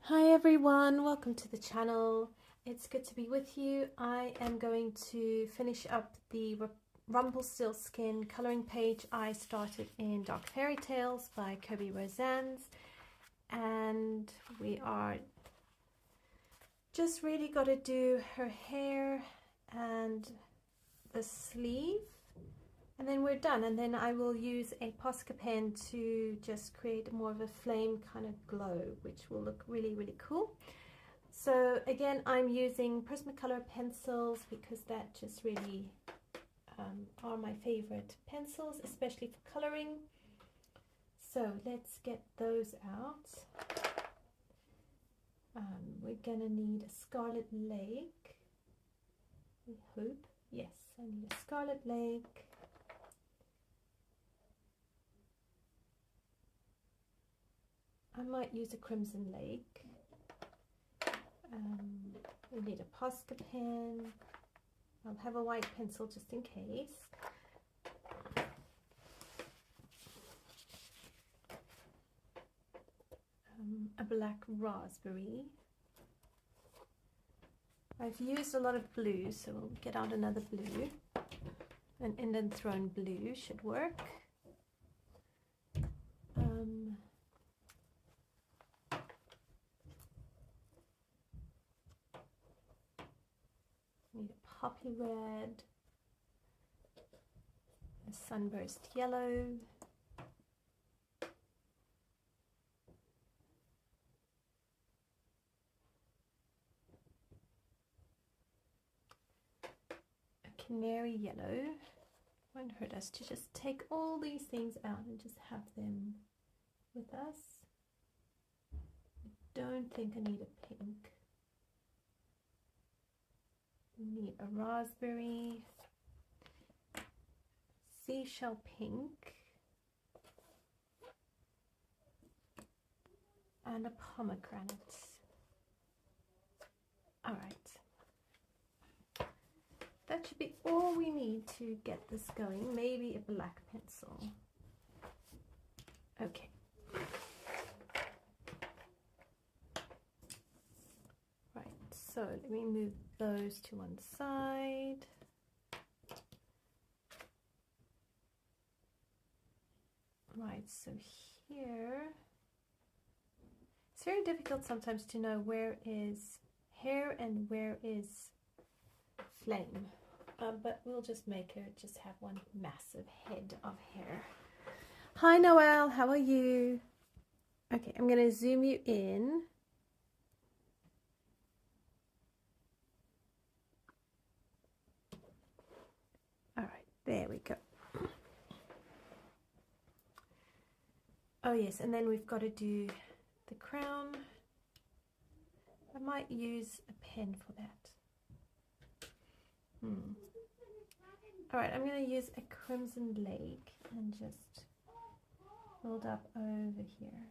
Hi everyone, welcome to the channel. It's good to be with you. I am going to finish up the Rumpelstiltskin colouring page I started in Dark Fairytales by Kerby Rosanes, and we are just really got to do her hair and the sleeve, and then we're done. And then I will use a Posca pen to just create more of a flame kind of glow, which will look really, really cool. So again, I'm using Prismacolor pencils because that just really are my favorite pencils, especially for coloring. So let's get those out. We're gonna need a Scarlet Lake. We hope. Yes, I need a Scarlet Lake. I might use a Crimson Lake. We need a Posca pen. I'll have a white pencil just in case. A black raspberry. I've used a lot of blue, so we'll get out another blue. An Indanthrone blue should work. Need a Poppy Red, a Sunburst yellow, a Canary yellow. Won't hurt us to just take all these things out and just have them with us. I don't think I need a pink. We need a raspberry, seashell pink, and a pomegranate. All right, that should be all we need to get this going. Maybe a black pencil. Okay. Right, so let me move those to one side. Right, so here, it's very difficult sometimes to know where is hair and where is flame, but we'll just make her just have one massive head of hair. Hi Noelle, how are you? Okay, I'm going to zoom you in. All right, there we go. Oh yes, and then we've got to do the crown. I might use a pen for that. All right, I'm going to use a Crimson Lake and just build up over here.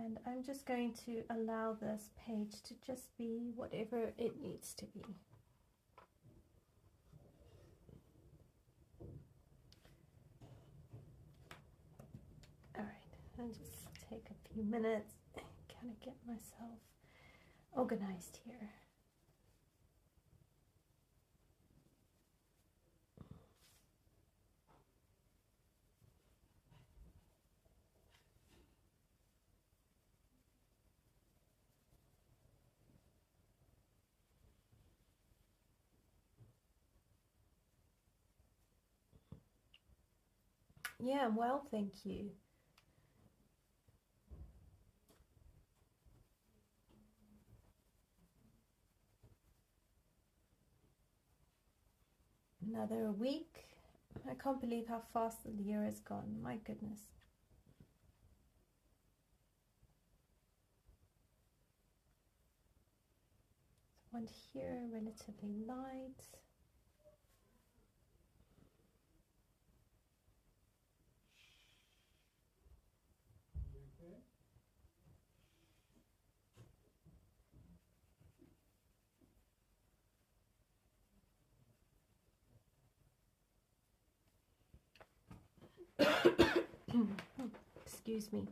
And I'm just going to allow this page to just be whatever it needs to be. All right, I'll just take a few minutes and kind of get myself organized here. Yeah, well, thank you. Another week. I can't believe how fast the year has gone. My goodness. One here, relatively light. Excuse me.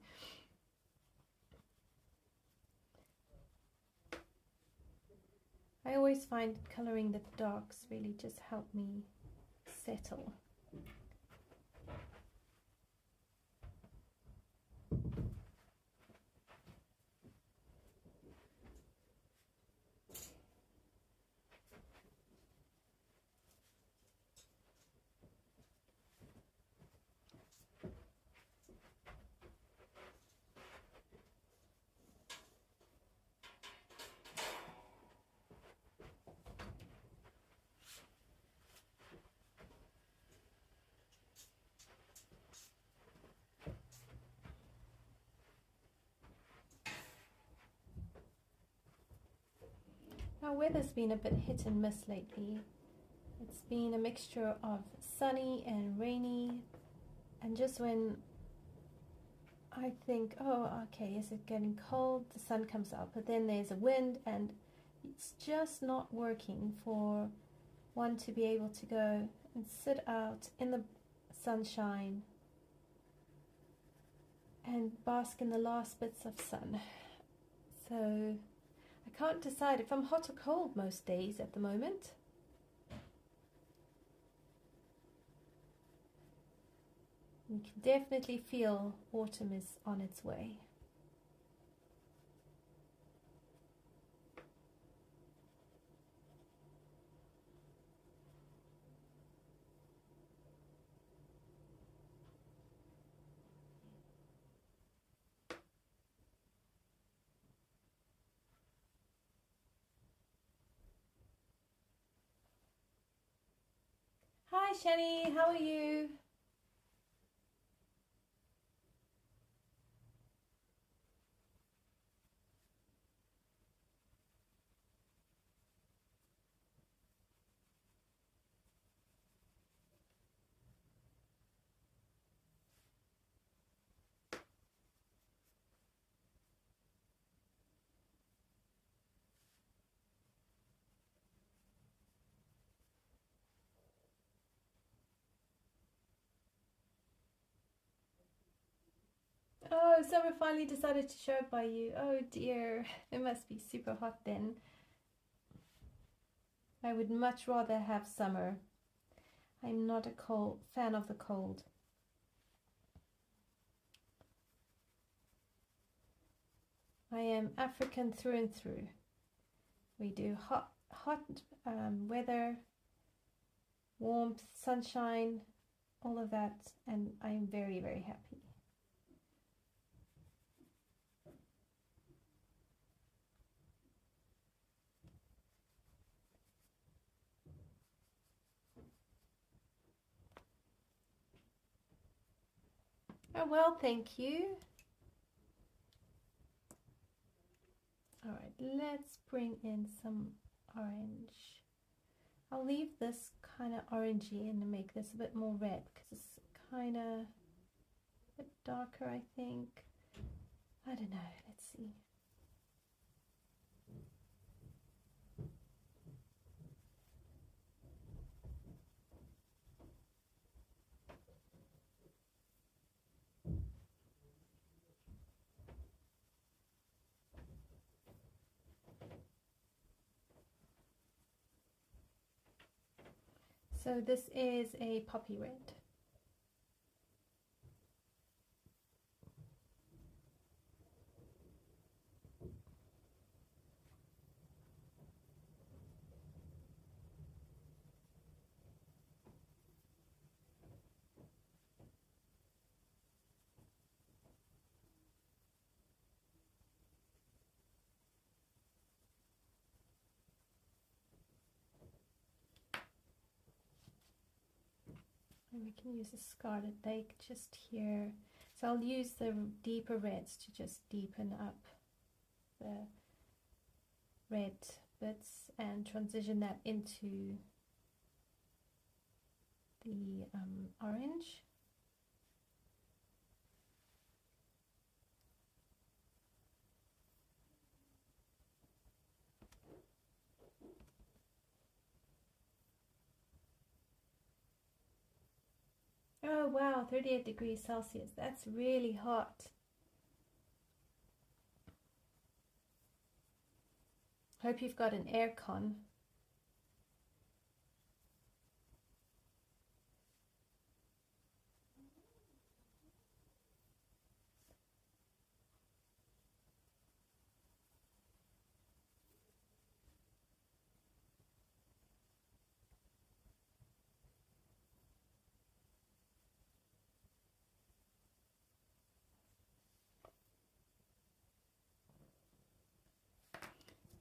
I always find colouring the darks really just help me settle. Our weather's been a bit hit and miss lately. It's been a mixture of sunny and rainy, and just when I think, oh, okay, is it getting cold? The sun comes up, but then there's a wind, and it's just not working for one to be able to go and sit out in the sunshine and bask in the last bits of sun. So I can't decide if I'm hot or cold most days at the moment. You can definitely feel autumn is on its way. Hi Shani, how are you? Oh, summer finally decided to show up by you. Oh dear, it must be super hot then. I would much rather have summer. I'm not a fan of the cold. I am African through and through. We do hot weather, warmth, sunshine, all of that, and I'm very, very happy. Oh, well, thank you. All right, let's bring in some orange. I'll leave this kind of orangey and make this a bit more red because it's kind of a bit darker, I think. I don't know, let's see. So this is a poppy red. And we can use a Scarlet Lake just here. So I'll use the deeper reds to just deepen up the red bits and transition that into the orange. Oh wow, 38 degrees Celsius. That's really hot. Hope you've got an air con.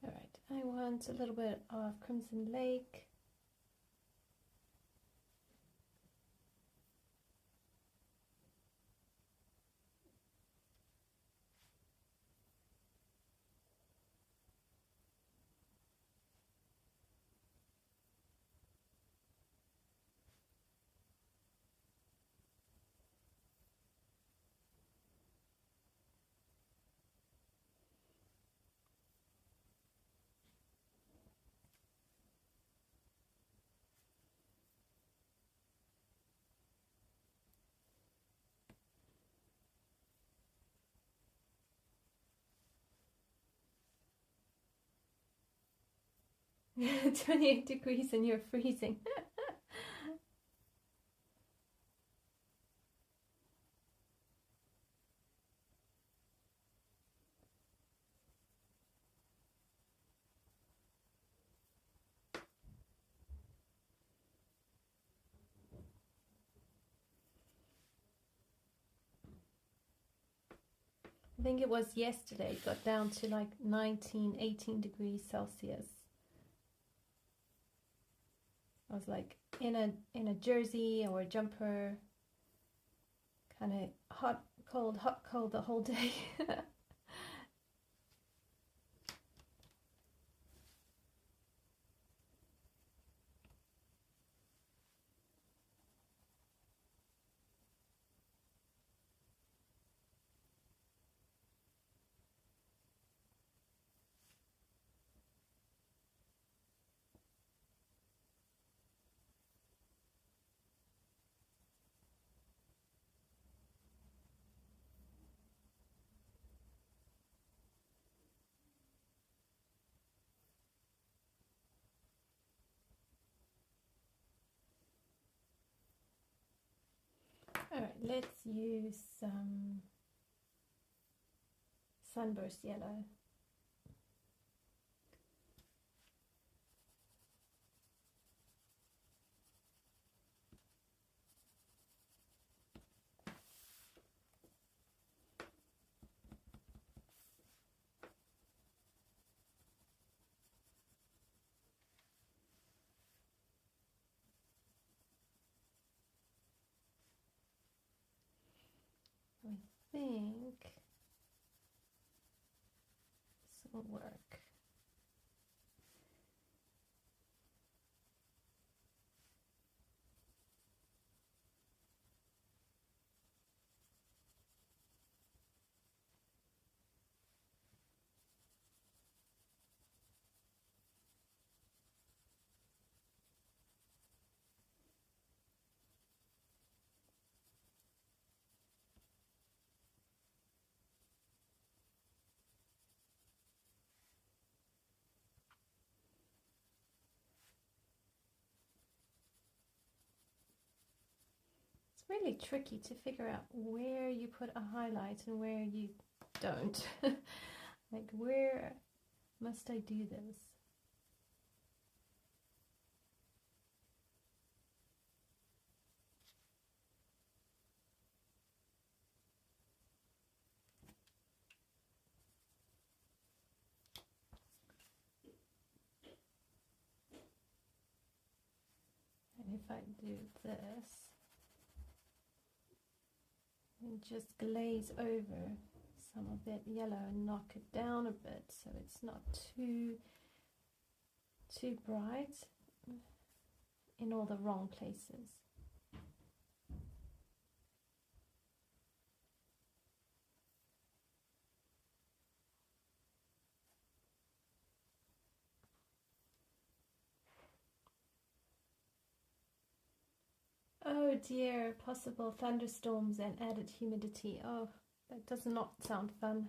All right, I want a little bit of Crimson Lake. Yeah, 28 degrees and you're freezing. I think it was yesterday, it got down to like 19, 18 degrees Celsius. I was like in a jersey or a jumper, kind of hot, cold the whole day. All right, let's use some Sunburst yellow. I think this will work. Really tricky to figure out where you put a highlight and where you don't. Like, where must I do this? And if I do this and just glaze over some of that yellow and knock it down a bit so it's not too bright in all the wrong places. Oh dear, possible thunderstorms and added humidity. Oh, that does not sound fun.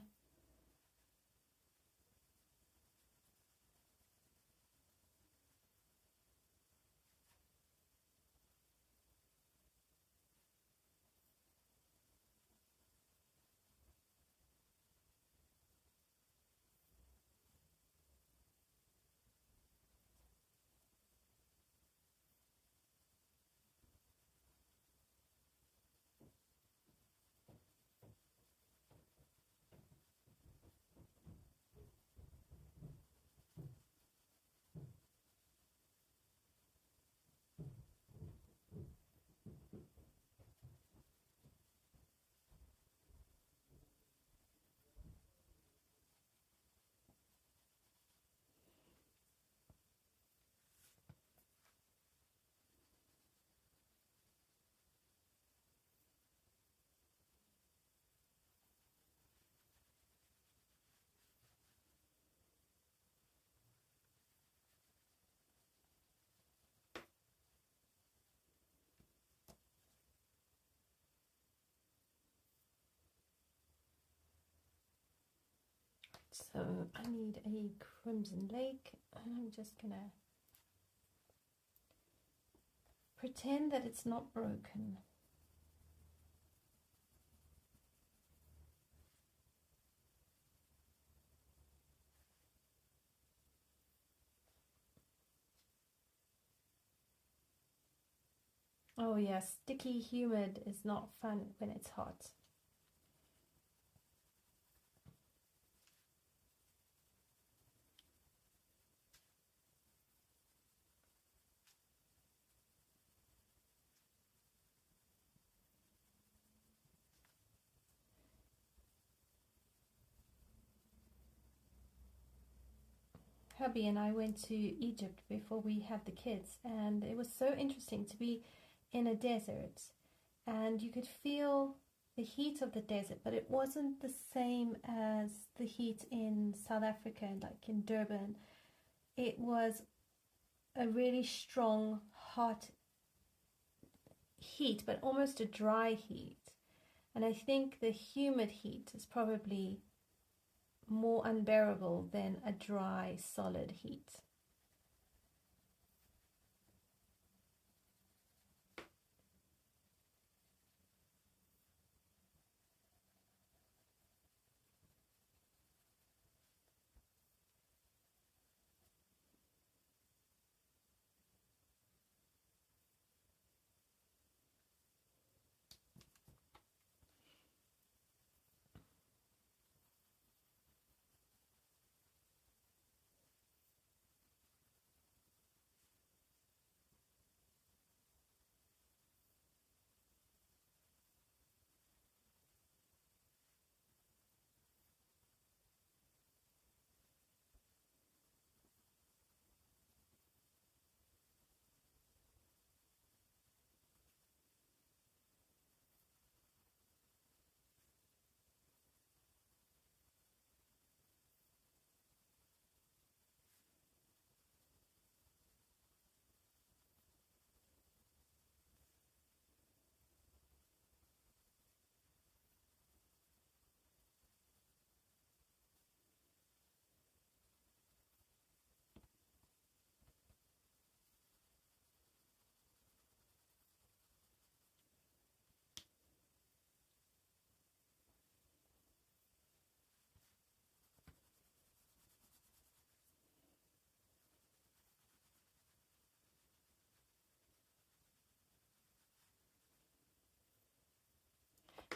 So I need a crimson lake, and I'm just gonna pretend that it's not broken. Oh yes, sticky humid is not fun when it's hot. Hubby and I went to Egypt before we had the kids, and it was so interesting to be in a desert, and you could feel the heat of the desert, but it wasn't the same as the heat in South Africa, like in Durban. It was a really strong, hot heat, but almost a dry heat. And I think the humid heat is probably more unbearable than a dry, solid heat.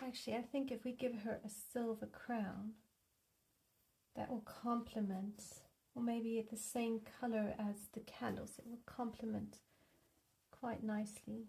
Actually, I think if we give her a silver crown, that will complement, or maybe the same color as the candles, it will complement quite nicely.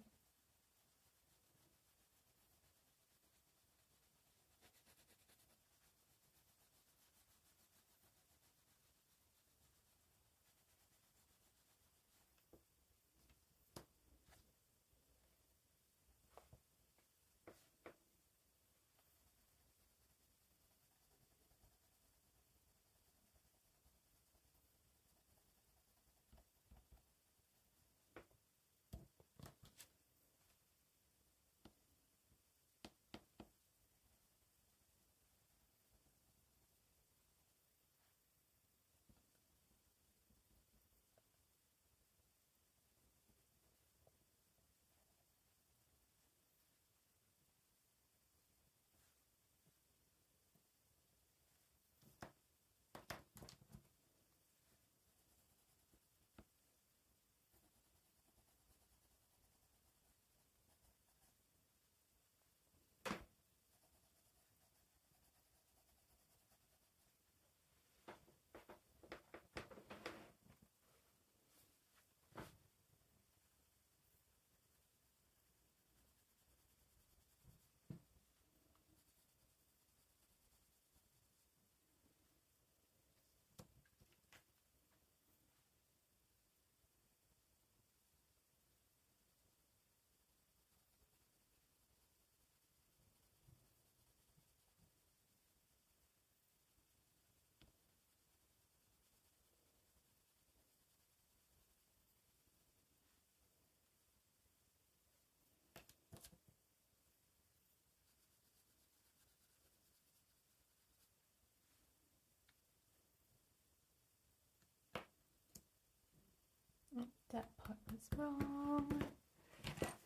part was wrong.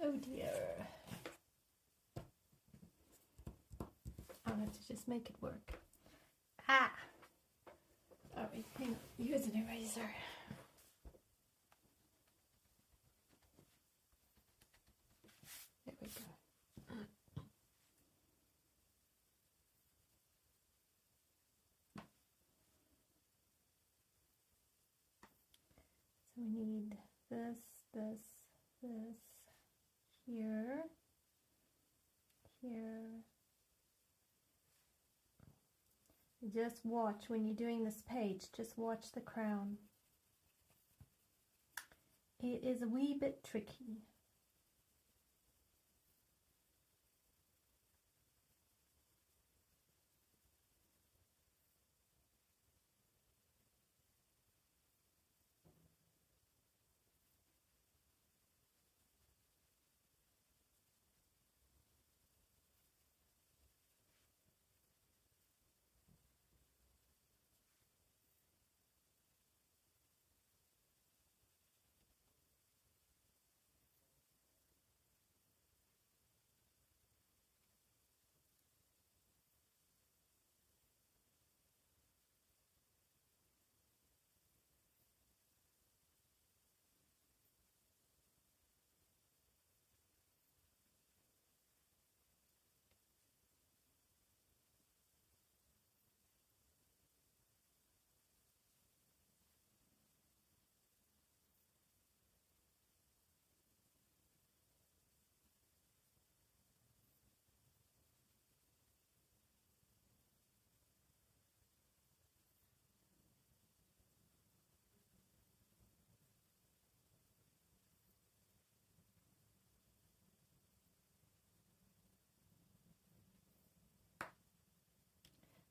Oh dear. I'll have to just make it work. Ah! Alright, hang on. Use an eraser. There we go. So we need this, here, here. Just watch when you're doing this page, just watch the crown. It is a wee bit tricky.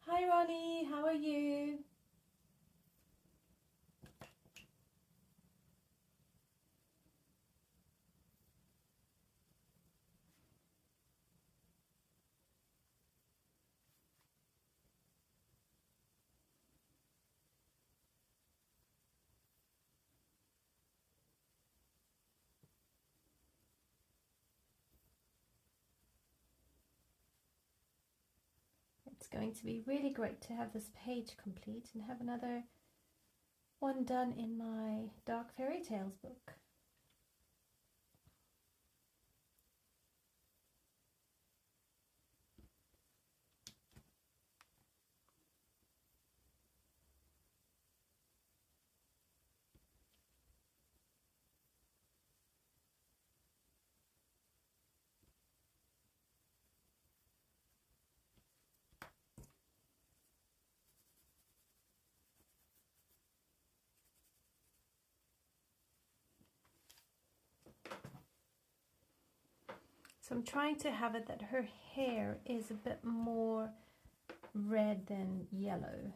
Hi Ronnie, how are you? It's going to be really great to have this page complete and have another one done in my Dark Fairytales book. So I'm trying to have it that her hair is a bit more red than yellow,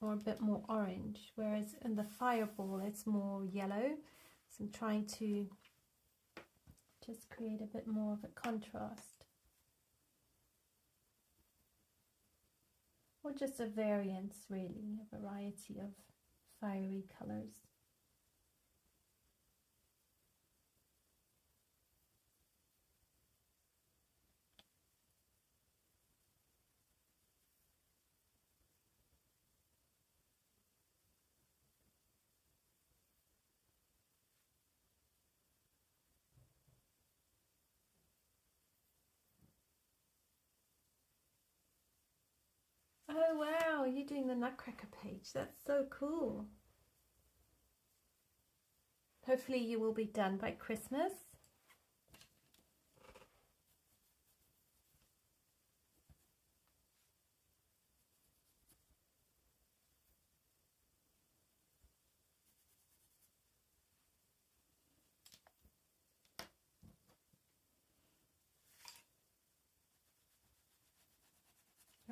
or a bit more orange, whereas in the fireball it's more yellow. So I'm trying to just create a bit more of a contrast, or just a variance, really, a variety of fiery colors. Oh wow, you're doing the Nutcracker page. That's so cool. Hopefully you will be done by Christmas.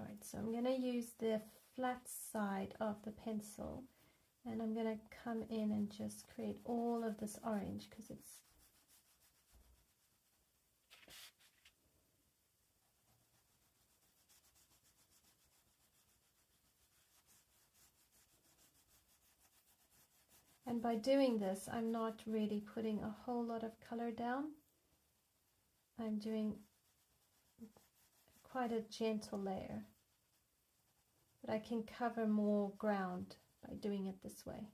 Alright, so I'm going to use the flat side of the pencil, and I'm going to come in and just create all of this orange because it's And by doing this, I'm not really putting a whole lot of color down. I'm doing quite a gentle layer, but I can cover more ground by doing it this way.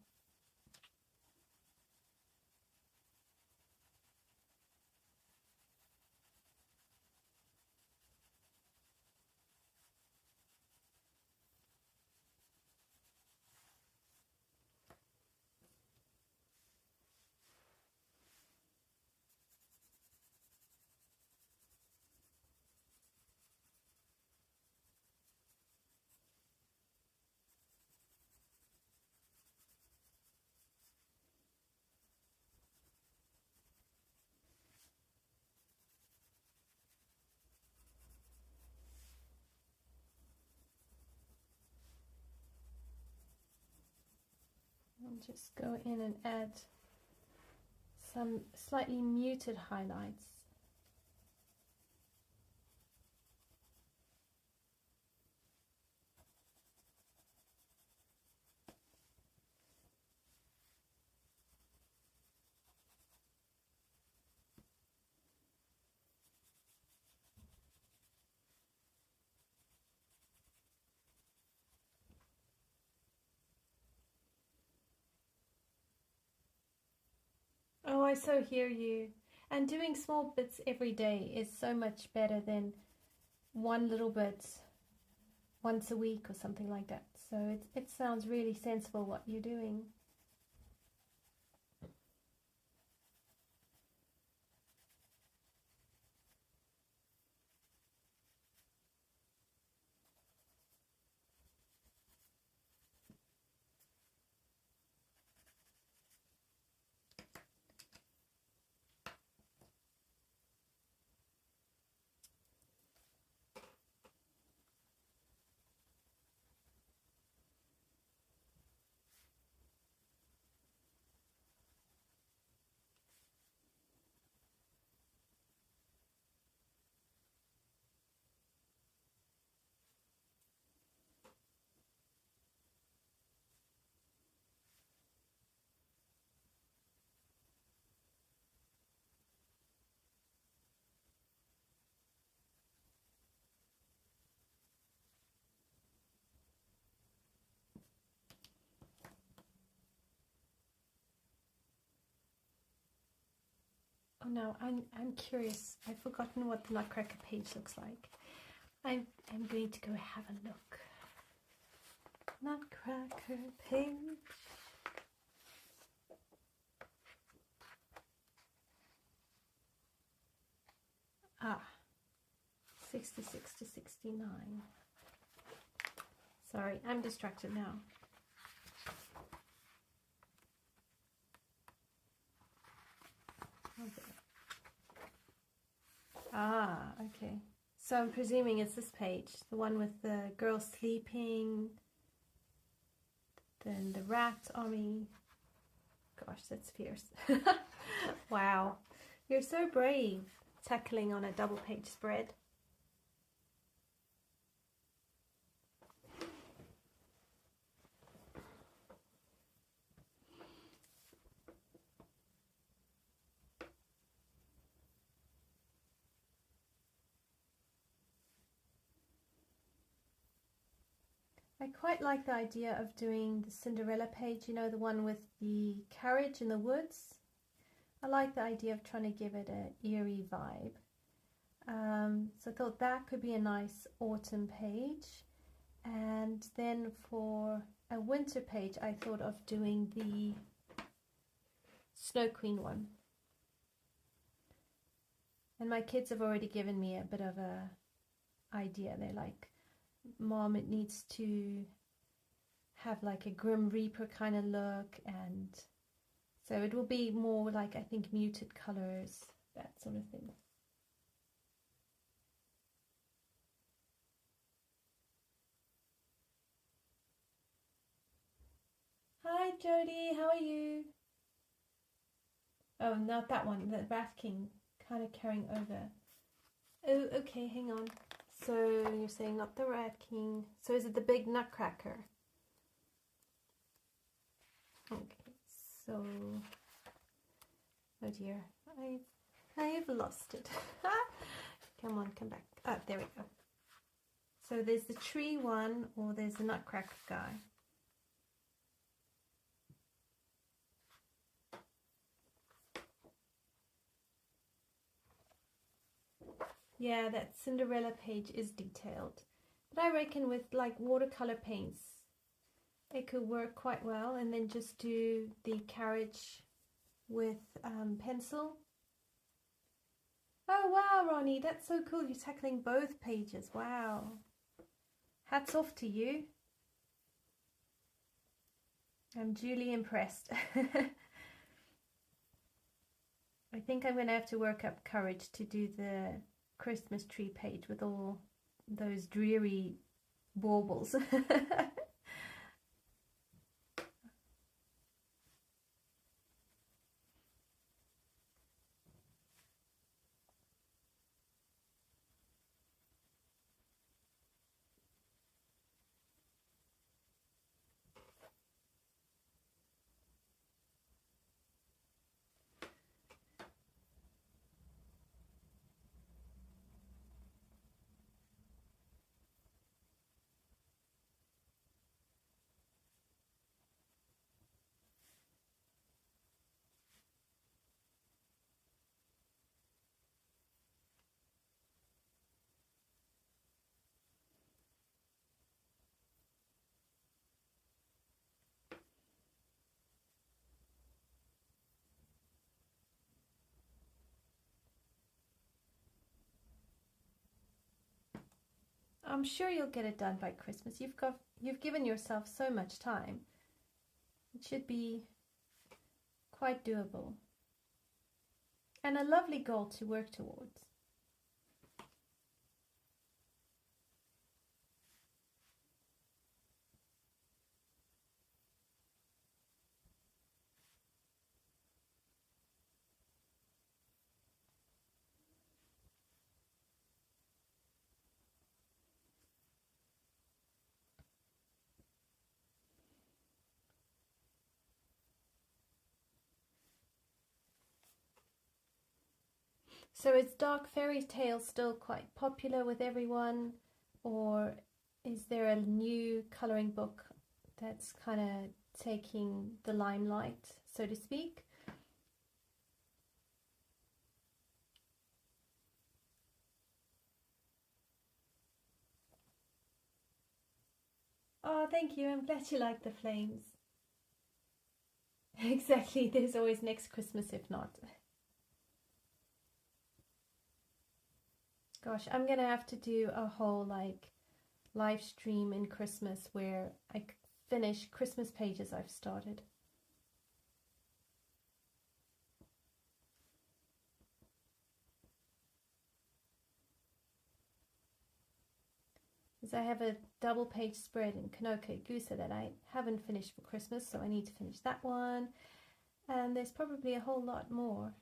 And just go in and add some slightly muted highlights. Oh, I so hear you. And doing small bits every day is so much better than one little bit once a week or something like that. So it sounds really sensible what you're doing. Oh no, I'm curious. I've forgotten what the Nutcracker page looks like. I'm going to go have a look. Nutcracker page. Ah, 66 to 69. Sorry, I'm distracted now. Okay. Ah, okay. So I'm presuming it's this page, the one with the girl sleeping, then the rat army. Gosh, that's fierce. Wow, you're so brave tackling on a double page spread. I quite like the idea of doing the Cinderella page, you know, the one with the carriage in the woods. I like the idea of trying to give it an eerie vibe. So I thought that could be a nice autumn page. And then for a winter page, I thought of doing the Snow Queen one. And my kids have already given me a bit of a idea. They're like, Mom, it needs to have like a Grim Reaper kind of look, and so it will be more like, I think, muted colors, that sort of thing. Hi Jody, how are you? Oh, not that one, the Rat King kind of carrying over. Oh, okay, hang on. So you're saying not the Rat King. So is it the big Nutcracker? Okay, So, oh dear, I've lost it. Come on, come back. Oh, there we go. So there's the tree one, or there's the nutcracker guy. Yeah, that Cinderella page is detailed. But I reckon with like watercolor paints, it could work quite well, and then just do the carriage with pencil. Oh wow, Ronnie, that's so cool. You're tackling both pages. Wow. Hats off to you. I'm duly impressed. I think I'm going to have to work up courage to do the Christmas tree page with all those dreary baubles. I'm sure you'll get it done by Christmas. You've given yourself so much time. It should be quite doable. And a lovely goal to work towards. So is Dark Fairytales still quite popular with everyone, or is there a new colouring book that's kind of taking the limelight, so to speak? Oh, thank you. I'm glad you like the flames. Exactly. There's always next Christmas if not. Gosh, I'm gonna have to do a whole like live stream in Christmas where I finish Christmas pages I've started. Because I have a double page spread in Kanoka Gusa that I haven't finished for Christmas, so I need to finish that one. And there's probably a whole lot more.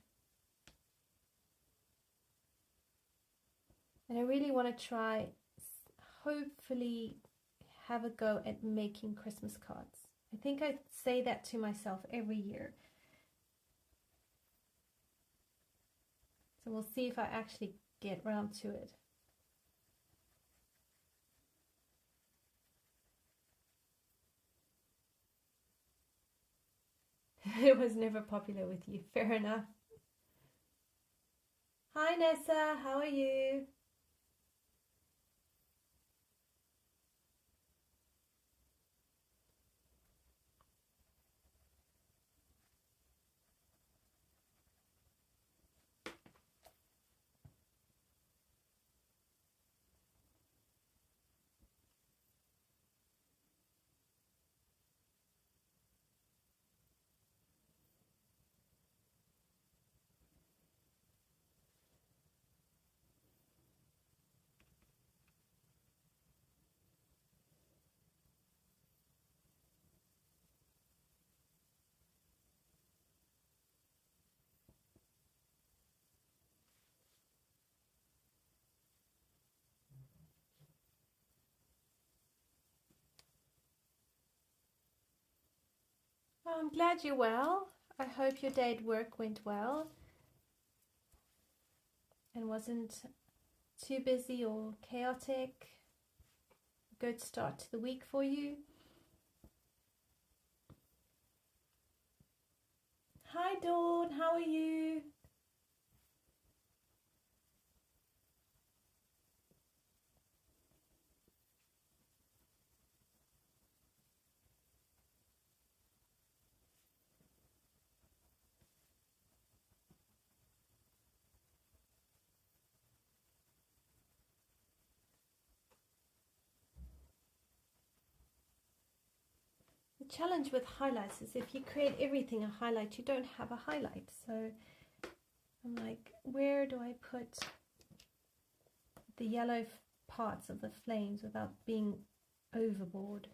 And I really want to try, hopefully, have a go at making Christmas cards. I think I say that to myself every year. So we'll see if I actually get around to it. It was never popular with you. Fair enough. Hi Nessa, how are you? Oh, I'm glad you're well. I hope your day at work went well and wasn't too busy or chaotic. Good start to the week for you. Hi Dawn, how are you? The challenge with highlights is if you create everything a highlight, you don't have a highlight. So I'm like, where do I put the yellow parts of the flames without being overboard?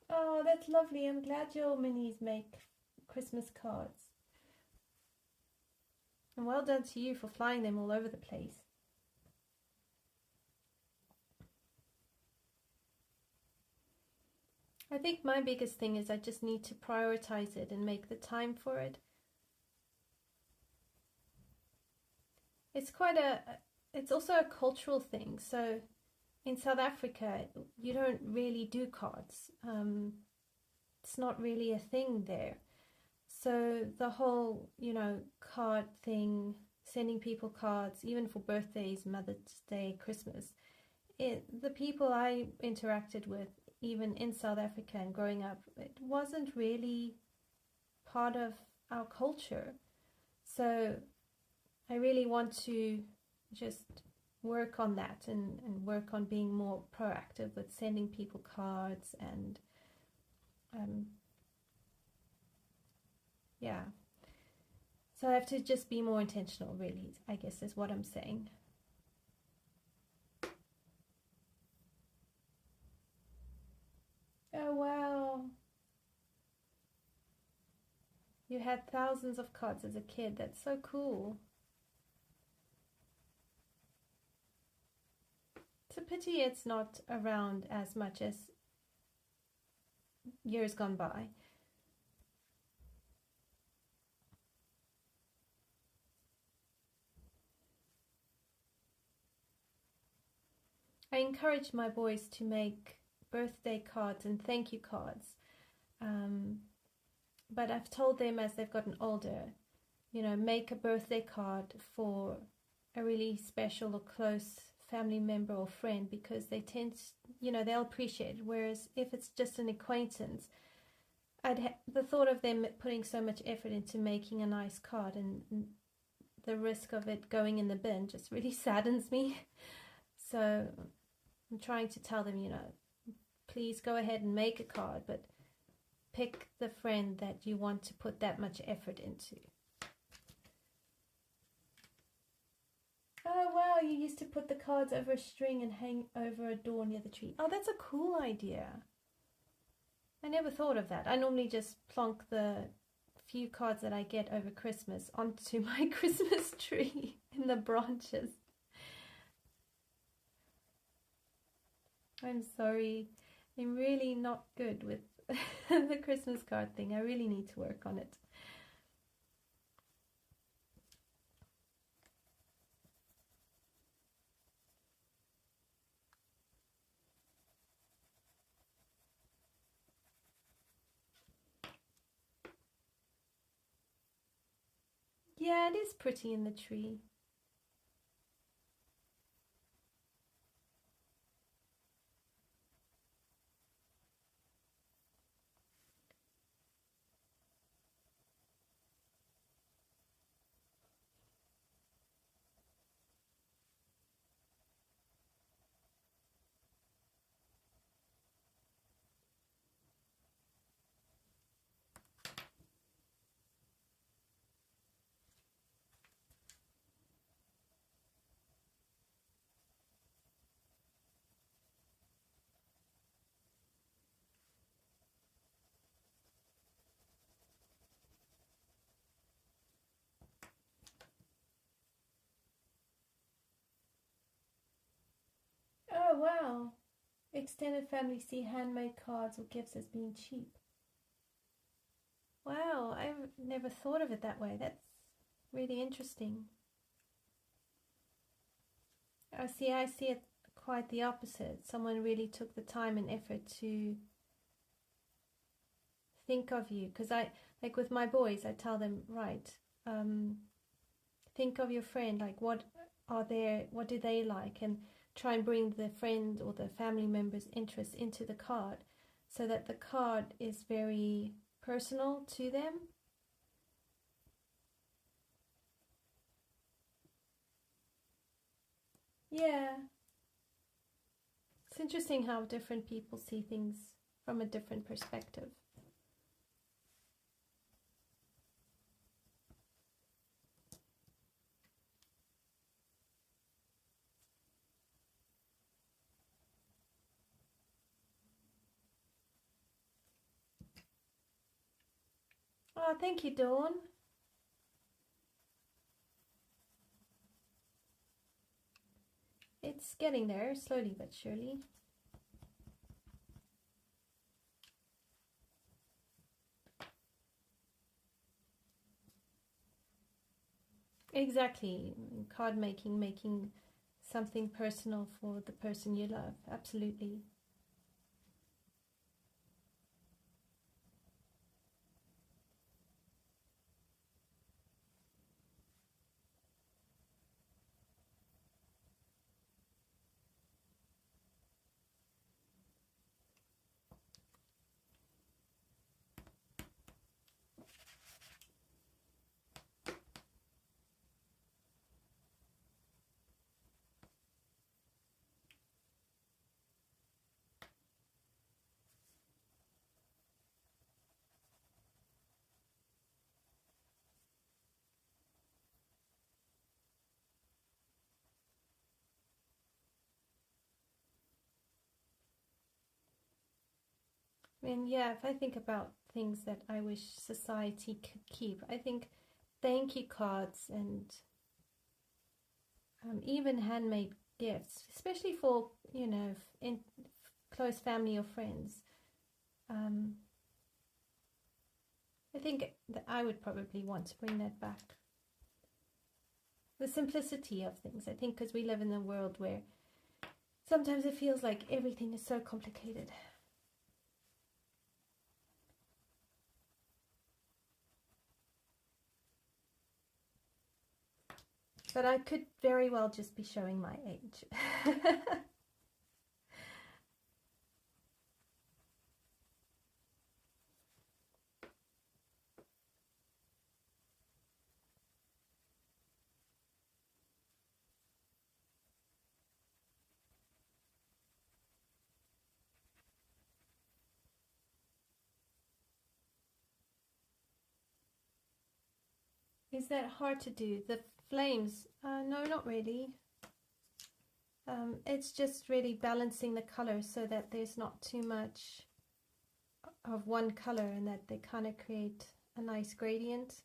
Oh, that's lovely. I'm glad your minis make Christmas cards. And well done to you for flying them all over the place. I think my biggest thing is I just need to prioritize it and make the time for it. It's also a cultural thing. So in South Africa, you don't really do cards. It's not really a thing there. So the whole, card thing, sending people cards, even for birthdays, Mother's Day, Christmas, the people I interacted with, even in South Africa and growing up, it wasn't really part of our culture. So I really want to just work on that and work on being more proactive with sending people cards and yeah. So I have to just be more intentional, really, I guess is what I'm saying. Oh, wow. You had thousands of cards as a kid. That's so cool. It's a pity it's not around as much as years gone by. I encourage my boys to make birthday cards and thank you cards. But I've told them as they've gotten older, make a birthday card for a really special or close family member or friend, because they tend to, they'll appreciate it. Whereas if it's just an acquaintance, the thought of them putting so much effort into making a nice card and the risk of it going in the bin just really saddens me. So I'm trying to tell them, please go ahead and make a card, but pick the friend that you want to put that much effort into. Oh wow, you used to put the cards over a string and hang over a door near the tree. Oh, that's a cool idea. I never thought of that. I normally just plonk the few cards that I get over Christmas onto my Christmas tree in the branches. I'm sorry. I'm really not good with the Christmas card thing. I really need to work on it. Yeah, it is pretty in the tree. wow. Extended family see handmade cards or gifts as being cheap. Wow, I've never thought of it that way. That's really interesting. I see it quite the opposite. Someone really took the time and effort to think of you. Because like with my boys, I tell them, right, think of your friend, like what do they like, and try and bring the friend or the family member's interest into the card so that the card is very personal to them. Yeah. It's interesting how different people see things from a different perspective. Oh, thank you, Dawn. It's getting there, slowly but surely. Exactly. Card making something personal for the person you love. Absolutely. And yeah, if I think about things that I wish society could keep, I think thank you cards and even handmade gifts, especially for, you know, in close family or friends. I think that I would probably want to bring that back. The simplicity of things, I think, because we live in a world where sometimes it feels like everything is so complicated. But I could very well just be showing my age. Is that hard to do? The flames? No, not really. It's just really balancing the colors so that there's not too much of one color and that they kind of create a nice gradient.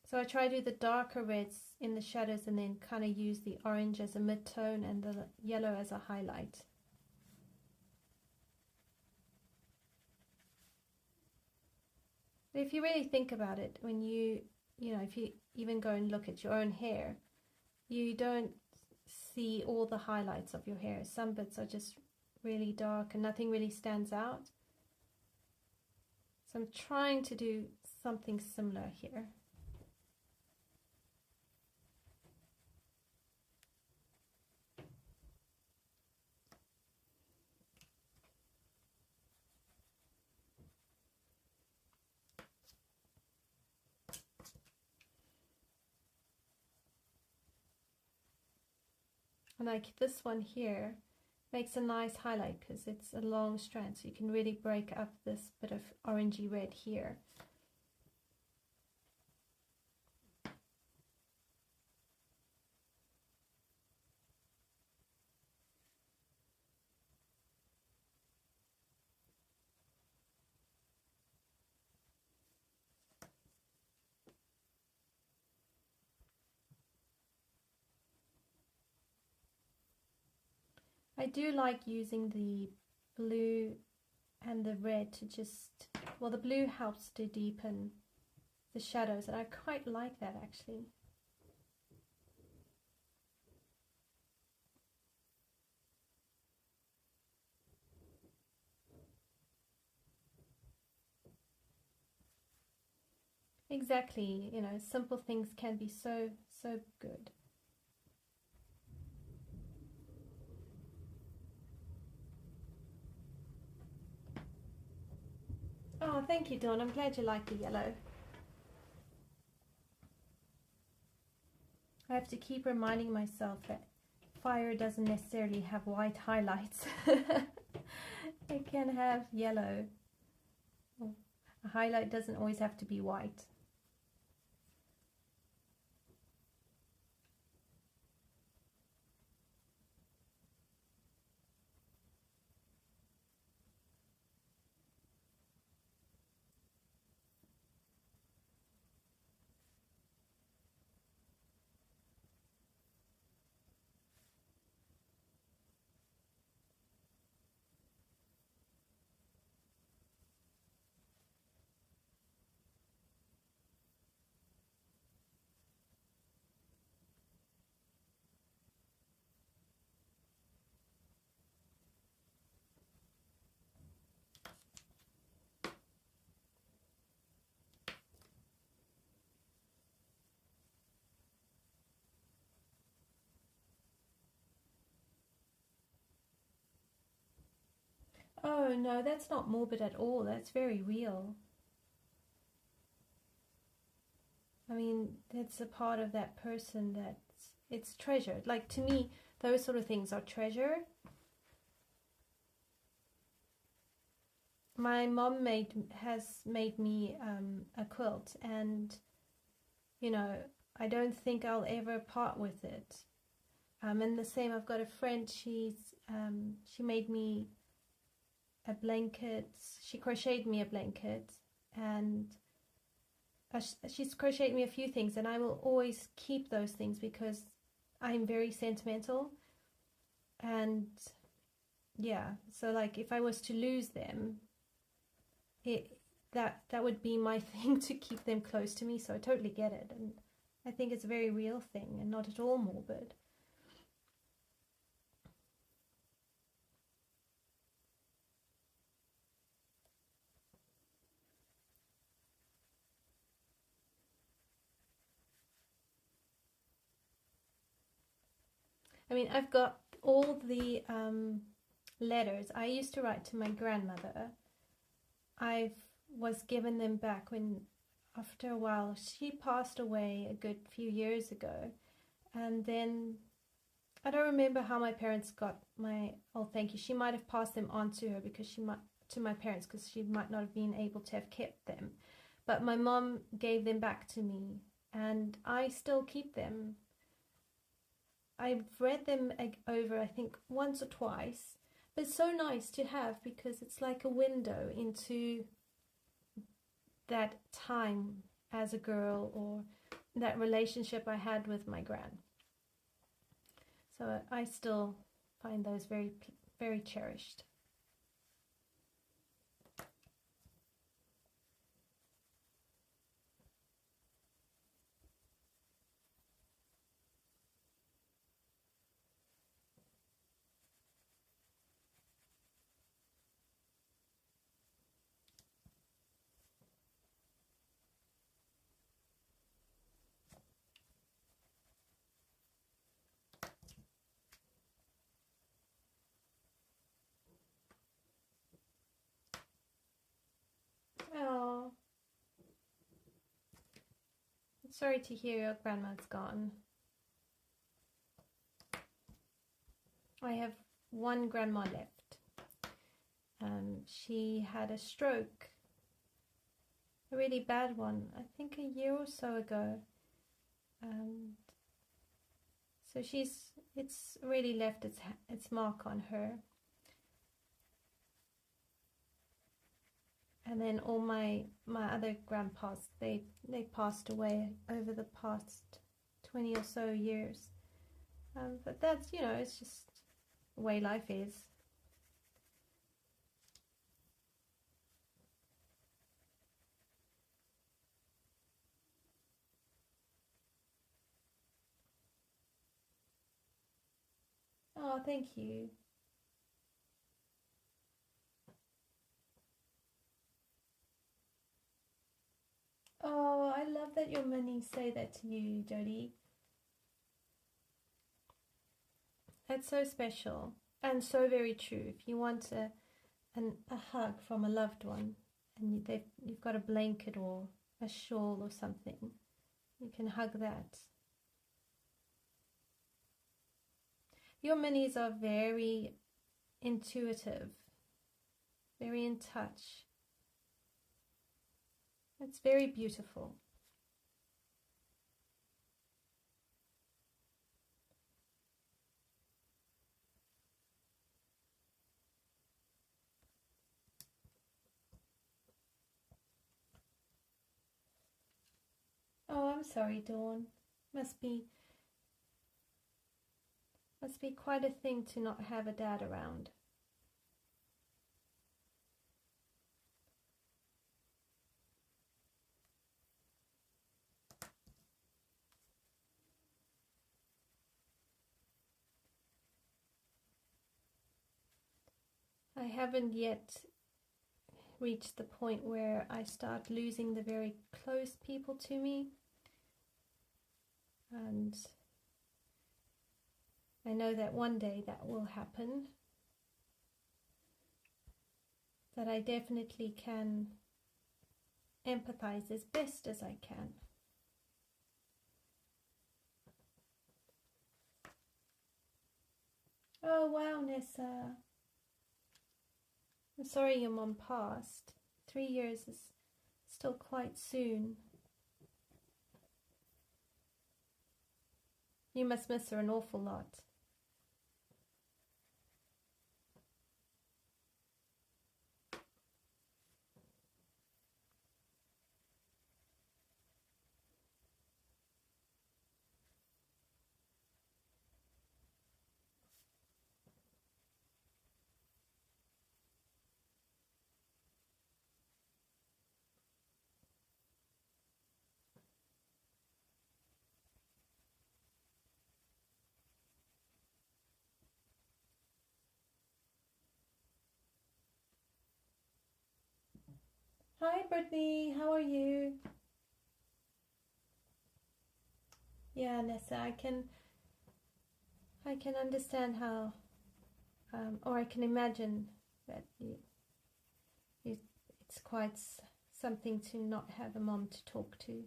So I try to do the darker reds in the shadows and then kind of use the orange as a mid-tone and the yellow as a highlight. But if you really think about it, when you know, if you even go and look at your own hair, you don't see all the highlights of your hair. Some bits are just really dark and nothing really stands out. So I'm trying to do something similar here. And like this one here makes a nice highlight because it's a long strand, so you can really break up this bit of orangey red here. I do like using the blue and the red to just, well, the blue helps to deepen the shadows, and I quite like that actually. Exactly, you know, simple things can be so good. Oh, thank you, Dawn. I'm glad you like the yellow. I have to keep reminding myself that fire doesn't necessarily have white highlights. It can have yellow. A highlight doesn't always have to be white. Oh no, that's not morbid at all. That's very real. I mean, that's a part of that person that's, it's treasured. Like, to me, those sort of things are treasure. My mom has made me a quilt, and you know, I don't think I'll ever part with it. And the same, I've got a friend, she made me a blanket. She crocheted me a blanket, and she's crocheted me a few things, and I will always keep those things because I'm very sentimental. And yeah, so like if I was to lose them, that would be my thing, to keep them close to me. So I totally get it, and I think it's a very real thing and not at all morbid. I mean, I've got all the letters I used to write to my grandmother. I was given them back when, after a while, she passed away a good few years ago. And then I don't remember how my parents got my, oh, thank you. She might have passed them on to her because to my parents, because she might not have been able to have kept them. But my mom gave them back to me, and I still keep them. I've read them over, I think, once or twice. But it's so nice to have because it's like a window into that time as a girl, or that relationship I had with my gran. So I still find those very, very cherished. Oh, sorry to hear your grandma's gone. I have one grandma left. She had a stroke, a really bad one, I think a year or so ago. So it's really left its mark on her. And then all my other grandpas, they passed away over the past 20 or so years. But that's, you know, it's just way life is. Oh, thank you. Oh, I love that your minis say that to you, Jodie. That's so special and so very true. If you want a hug from a loved one and you've got a blanket or a shawl or something, you can hug that. Your minis are very intuitive, very in touch. It's very beautiful. Oh, I'm sorry, Dawn. Must be quite a thing to not have a dad around. I haven't yet reached the point where I start losing the very close people to me, and I know that one day that will happen, that I definitely can empathize as best as I can. Oh wow, Nessa. I'm sorry your mom passed. 3 years is still quite soon. You must miss her an awful lot. Hi Brittany, how are you? Yeah, Nessa, I can understand how, or I can imagine that it's quite something to not have a mom to talk to.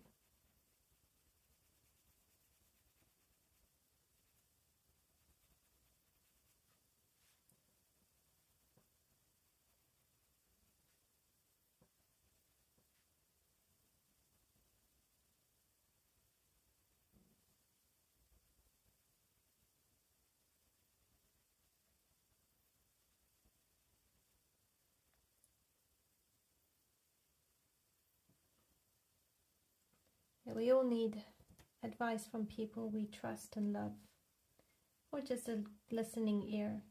Yeah, we all need advice from people we trust and love, or just a listening ear.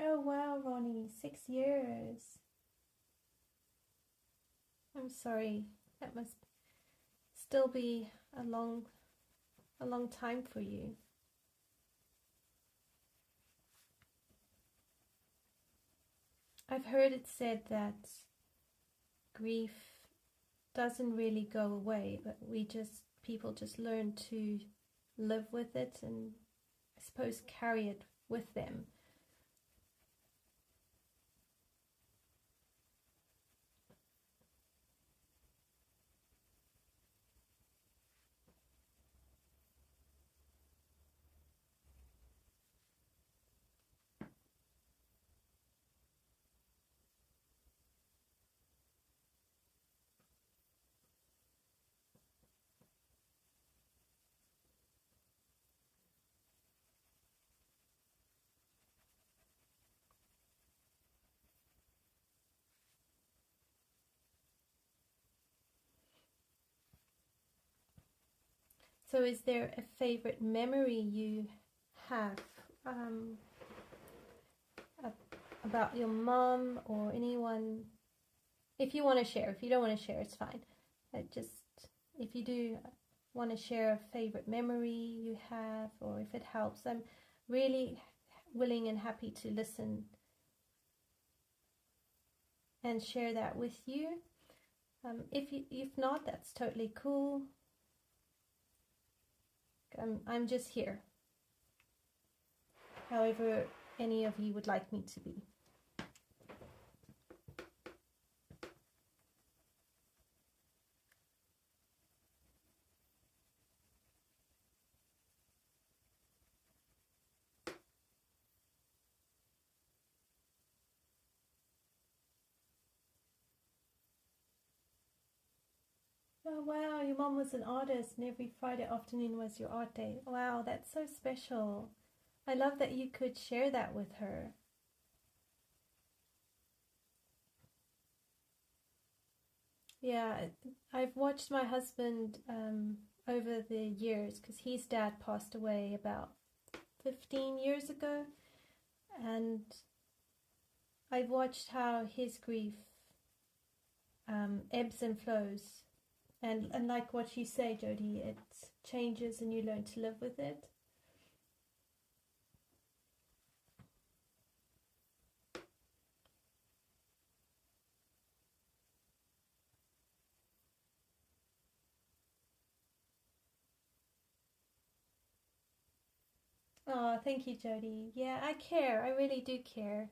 Oh wow, Ronnie, 6 years. I'm sorry, that must still be a long time for you. I've heard it said that grief doesn't really go away, but people just learn to live with it and I suppose carry it with them. So is there a favorite memory you have about your mom or anyone? If you want to share, if you don't want to share, it's fine. Just if you do want to share a favorite memory you have, or if it helps, I'm really willing and happy to listen and share that with you. If not, that's totally cool. I'm just here, however any of you would like me to be. Oh wow, your mom was an artist and every Friday afternoon was your art day. Wow, that's so special. I love that you could share that with her. Yeah, I've watched my husband over the years, because his dad passed away about 15 years ago, and I've watched how his grief ebbs and flows. And like what you say, Jody, it changes and you learn to live with it. Oh, thank you, Jody. Yeah, I care. I really do care.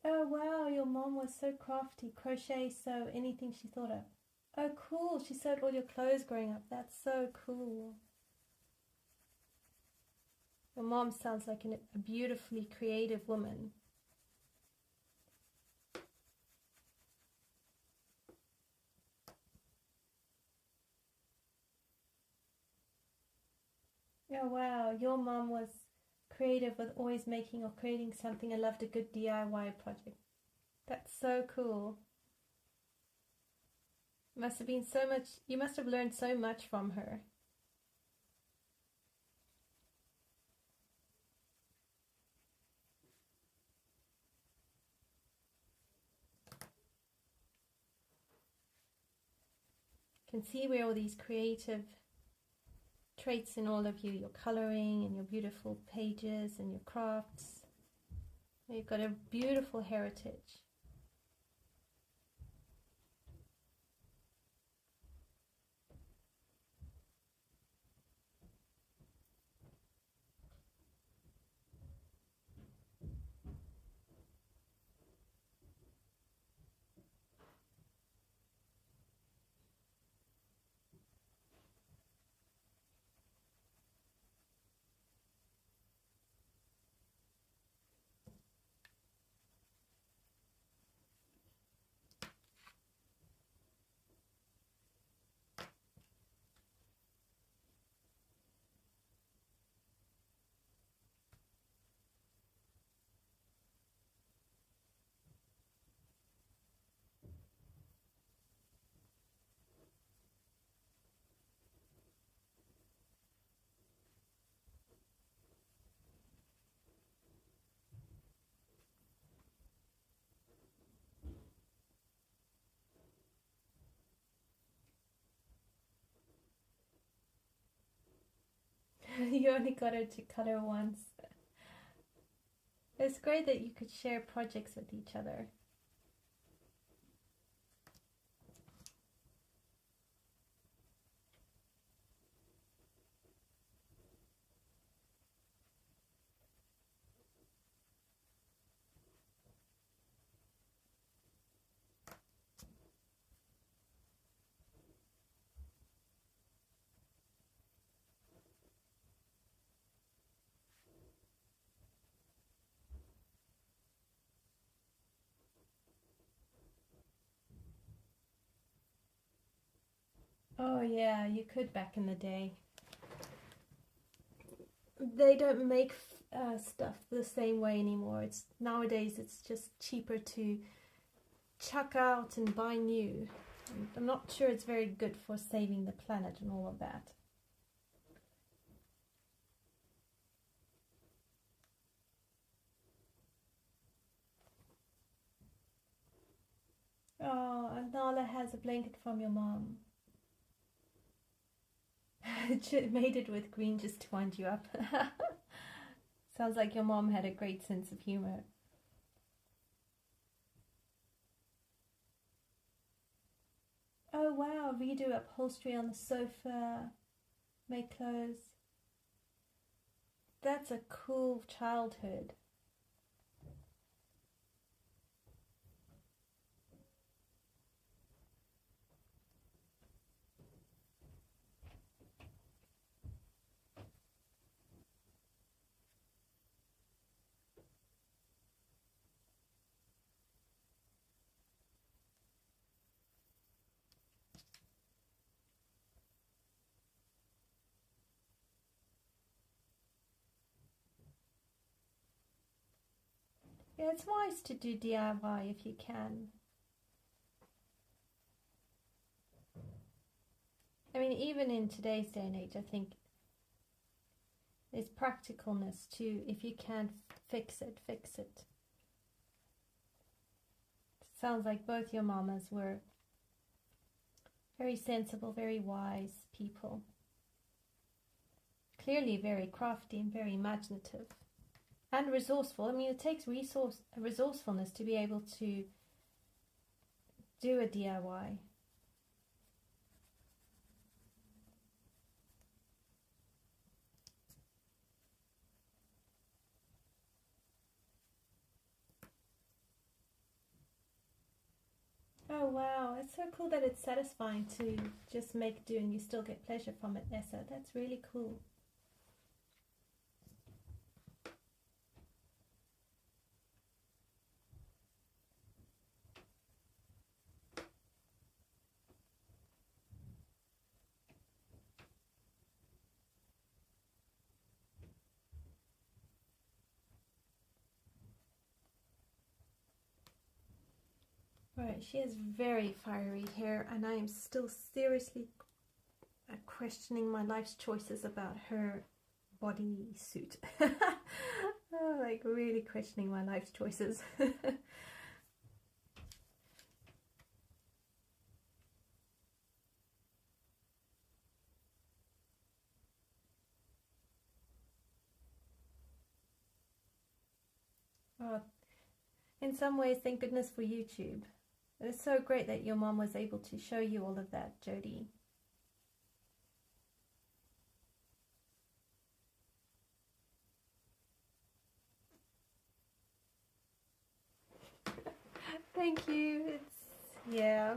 Oh wow, your mom was so crafty. Crochet, sew, anything she thought of. Oh cool, she sewed all your clothes growing up. That's so cool. Your mom sounds like a beautifully creative woman. Oh wow, your mom was creative with always making or creating something and loved a good DIY project. That's so cool. Must have been so much, you must have learned so much from her. Can see where all these creative traits in all of you, your coloring and your beautiful pages and your crafts. You've got a beautiful heritage. You only got her to color once. It's great that you could share projects with each other. Oh yeah, you could back in the day. They don't make stuff the same way anymore. It's nowadays it's just cheaper to chuck out and buy new. I'm not sure it's very good for saving the planet and all of that. Oh, and Nala has a blanket from your mom. She made it with green just to wind you up. Sounds like your mom had a great sense of humor. Oh wow, redo upholstery on the sofa, make clothes. That's a cool childhood. Yeah, it's wise to do DIY if you can. I mean, even in today's day and age, I think there's practicalness too. If you can't fix it, fix it. Sounds like both your mamas were very sensible, very wise people. Clearly very crafty and very imaginative. And resourceful. I mean, it takes resourcefulness to be able to do a DIY. Oh wow, it's so cool that it's satisfying to just make do and you still get pleasure from it, Nessa. That's really cool. Right, she has very fiery hair and I am still seriously questioning my life's choices about her body suit. Oh, like really questioning my life's choices. Oh, in some ways, thank goodness for YouTube. It's so great that your mom was able to show you all of that, Jody. Thank you. Yeah.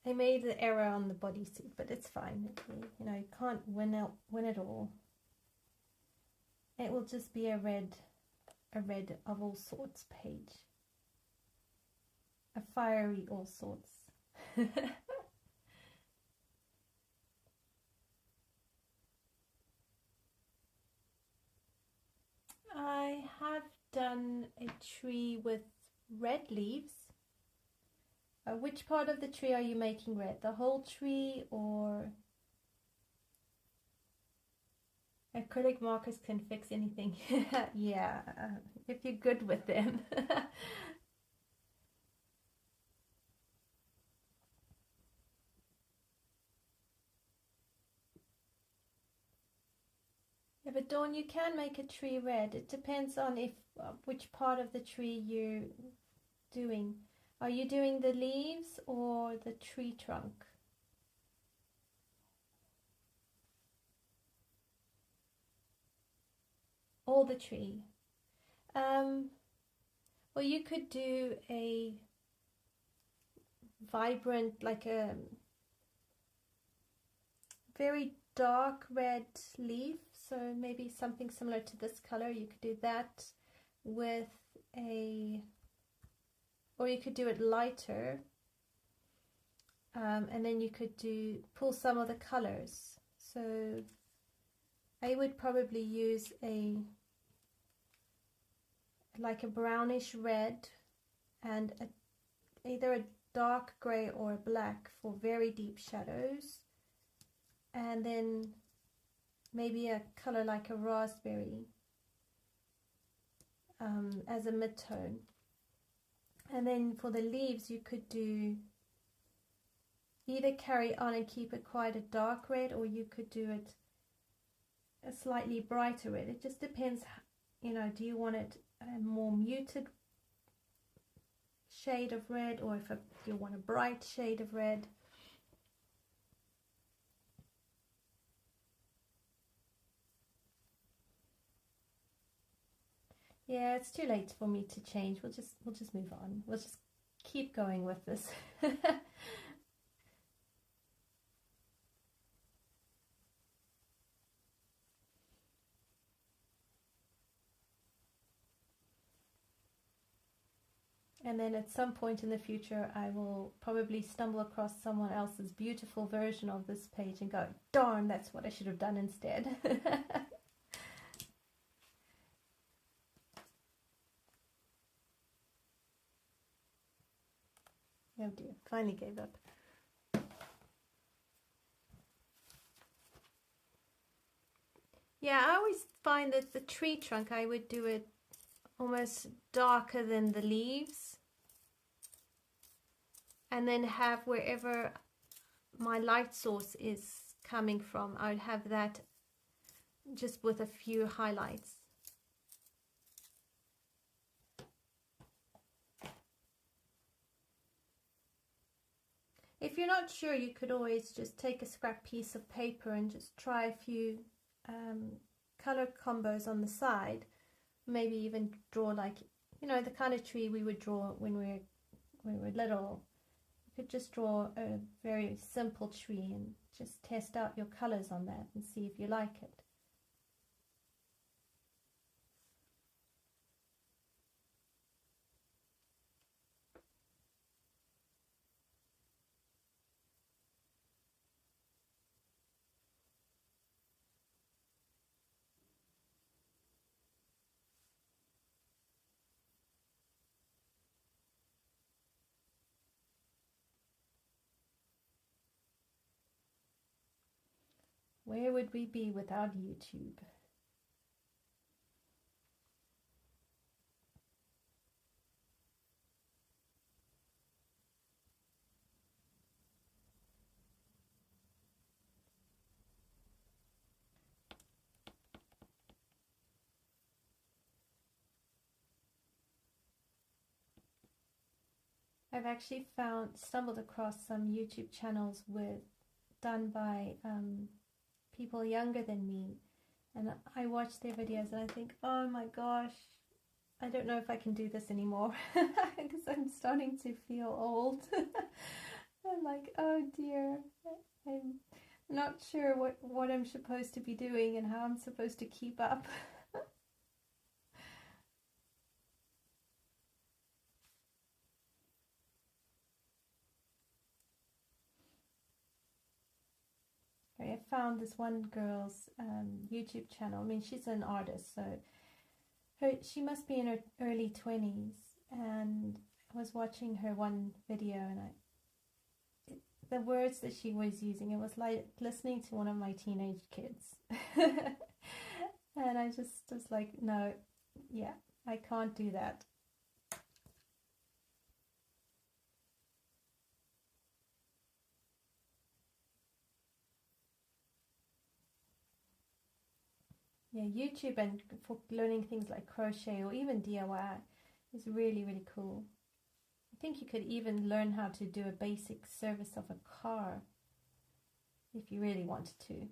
I made the error on the bodysuit, but it's fine. You know, you can't win it all. It will just be a red of all sorts page. A fiery all sorts. I have done a tree with red leaves. Which part of the tree are you making red? The whole tree or... Acrylic markers can fix anything. Yeah, if you're good with them. Yeah, but Dawn, you can make a tree red. It depends on which part of the tree you're doing. Are you doing the leaves or the tree trunk? Or the tree? Well, you could do a vibrant, like a very dark red leaf, so maybe something similar to this color. You could do that with or you could do it lighter and then you could pull some of the colors. So I would probably use like a brownish red and either a dark grey or a black for very deep shadows, and then maybe a color like a raspberry as a mid-tone. And then for the leaves you could do either carry on and keep it quite a dark red, or you could do it a slightly brighter red. It just depends, you know, do you want it a more muted shade of red, or if you want a bright shade of red. Yeah, it's too late for me to change. We'll just move on. We'll just keep going with this. And then at some point in the future, I will probably stumble across someone else's beautiful version of this page and go, darn, that's what I should have done instead. Oh dear, finally gave up. Yeah, I always find that the tree trunk, I would do it almost darker than the leaves, and then have wherever my light source is coming from, I would have that just with a few highlights. If you're not sure, you could always just take a scrap piece of paper and just try a few color combos on the side. Maybe even draw, like, you know, the kind of tree we would draw when we were little. You could just draw a very simple tree and just test out your colors on that and see if you like it. Where would we be without YouTube? I've actually stumbled across some YouTube channels done by people younger than me, and I watch their videos and I think, oh my gosh, I don't know if I can do this anymore because I'm starting to feel old. I'm like, oh dear, I'm not sure what I'm supposed to be doing and how I'm supposed to keep up. I found this one girl's YouTube channel. I mean, she's an artist, so she must be in her early 20s, and I was watching her one video, and the words that she was using, it was like listening to one of my teenage kids. And I just was like, no, yeah, I can't do that. Yeah, YouTube and for learning things like crochet or even DIY is really, really cool. I think you could even learn how to do a basic service of a car if you really wanted to.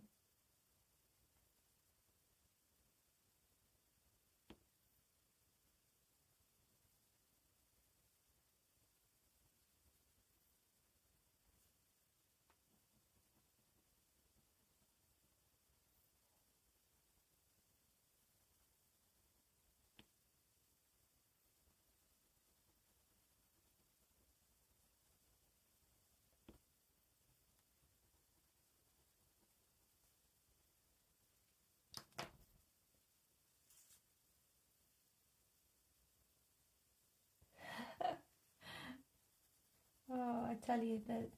tell you that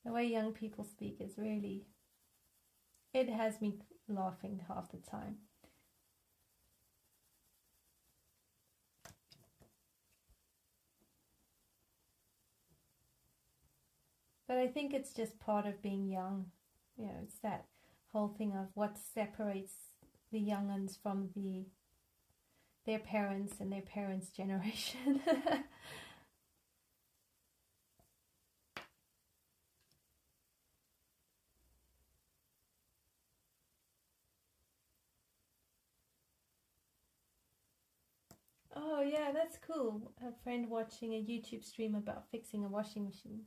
the way young people speak is really, it has me laughing half the time. But I think it's just part of being young. You know, it's that whole thing of what separates the young ones from their parents and their parents' generation. Oh yeah, that's cool. A friend watching a YouTube stream about fixing a washing machine.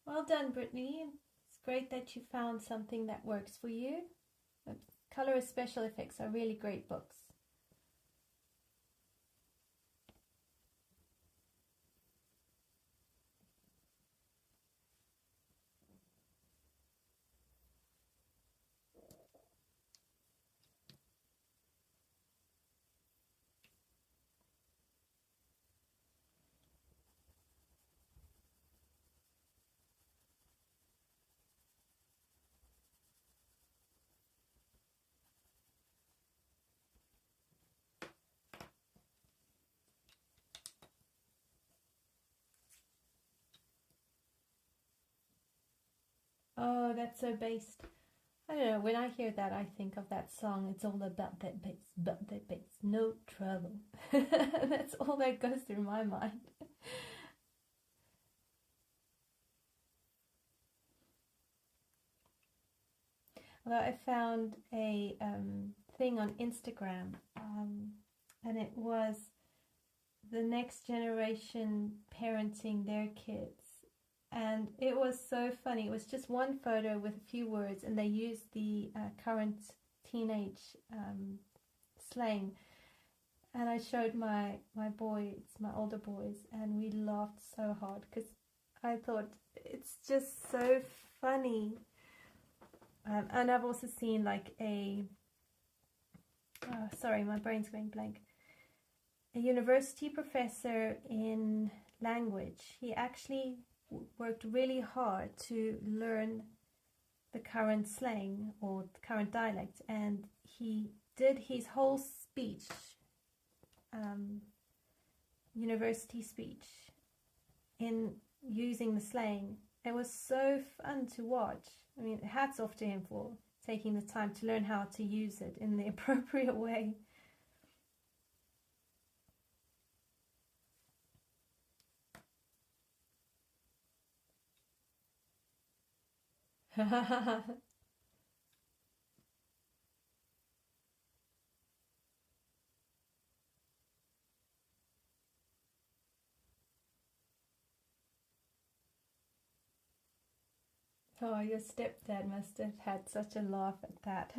Well done, Brittany. It's great that you found something that works for you. Colorist Special Effects are really great books. Oh, that's so based. I don't know, when I hear that, I think of that song, it's all about that bass, no trouble. That's all that goes through my mind. Although I found a thing on Instagram, and it was the next generation parenting their kids. And it was so funny. It was just one photo with a few words, and they used the current teenage slang. And I showed my boys, my older boys, and we laughed so hard because I thought it's just so funny. And I've also seen like sorry, my brain's going blank. A university professor in language. He actually worked really hard to learn the current slang or the current dialect, and he did his whole speech, university speech, in using the slang. It was so fun to watch. I mean, hats off to him for taking the time to learn how to use it in the appropriate way. Oh, your stepdad must have had such a laugh at that.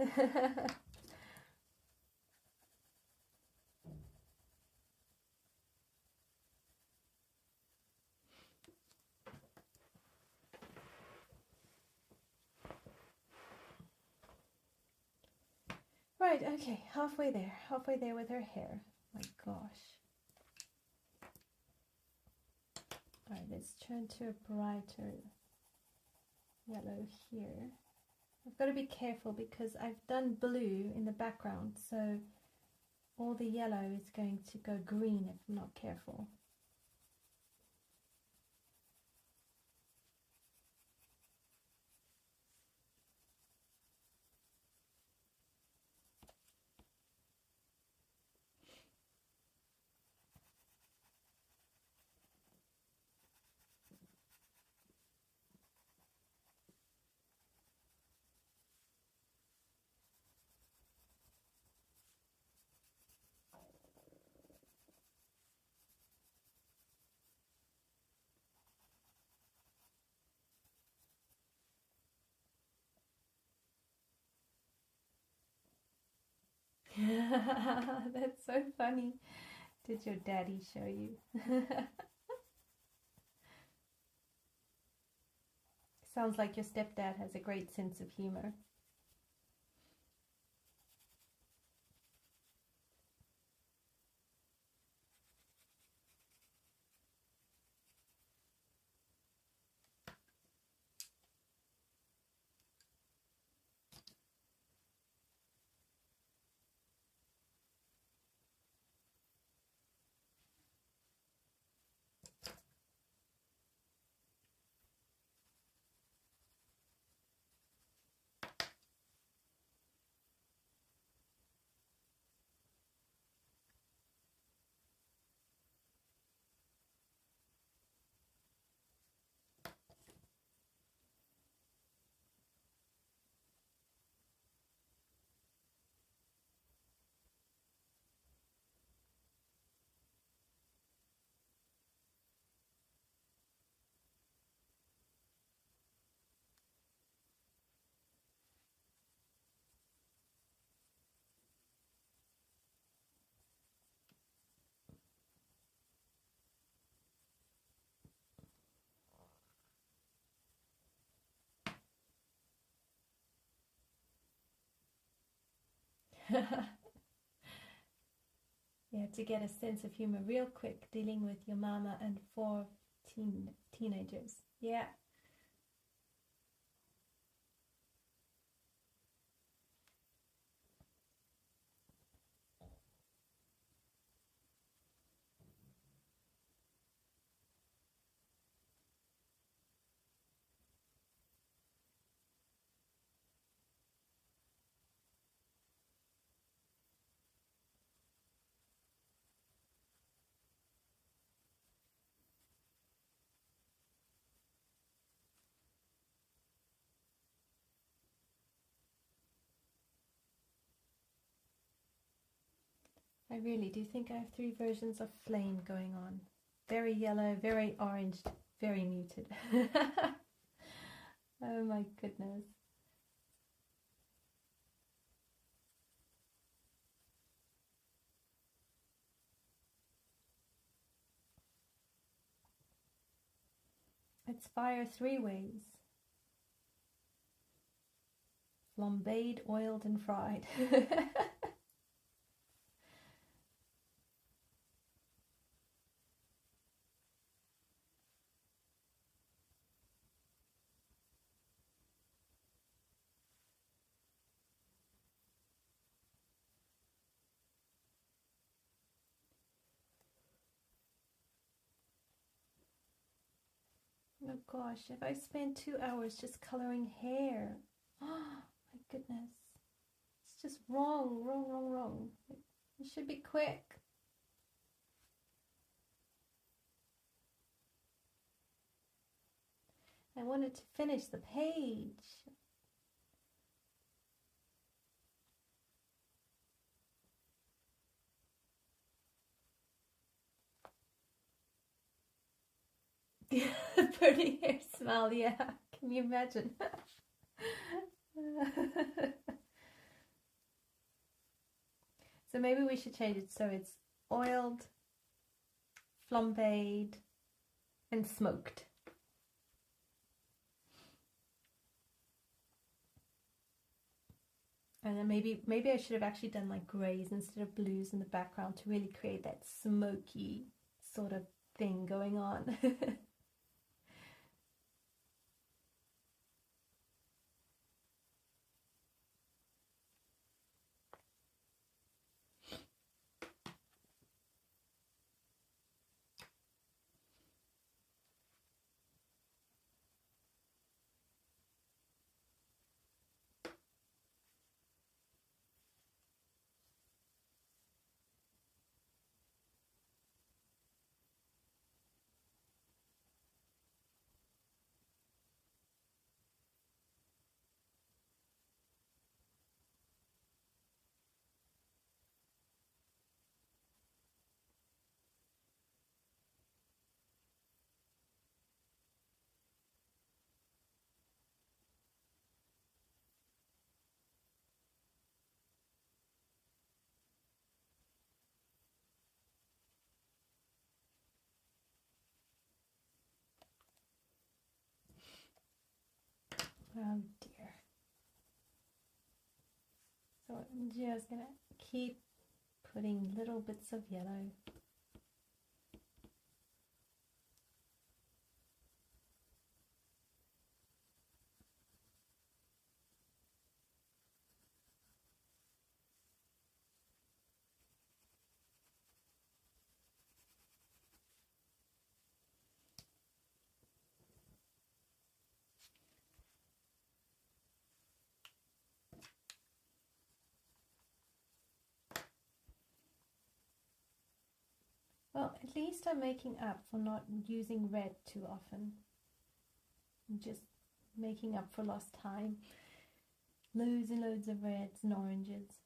Right, okay, halfway there with her hair. My gosh. Alright, let's turn to a brighter yellow here. I've got to be careful because I've done blue in the background, so all the yellow is going to go green if I'm not careful. That's so funny. Did your daddy show you? Sounds like your stepdad has a great sense of humor. Yeah, to get a sense of humor real quick, dealing with your mama and 4 teenagers. Yeah. I really do think I have 3 versions of flame going on. Very yellow, very orange, very muted. Oh my goodness. It's fire 3 ways. Flambéed, oiled and fried. Oh gosh, if I spent 2 hours just coloring hair. Oh my goodness. It's just wrong, wrong, wrong, wrong. It should be quick. I wanted to finish the page. Pretty hair smell, yeah. Can you imagine? So maybe we should change it so it's oiled, flambéed, and smoked. And then maybe I should have actually done like greys instead of blues in the background to really create that smoky sort of thing going on. Oh dear. So I'm just gonna keep putting little bits of yellow. Well, at least I'm making up for not using red too often. I'm just making up for lost time. Loads and loads of reds and oranges.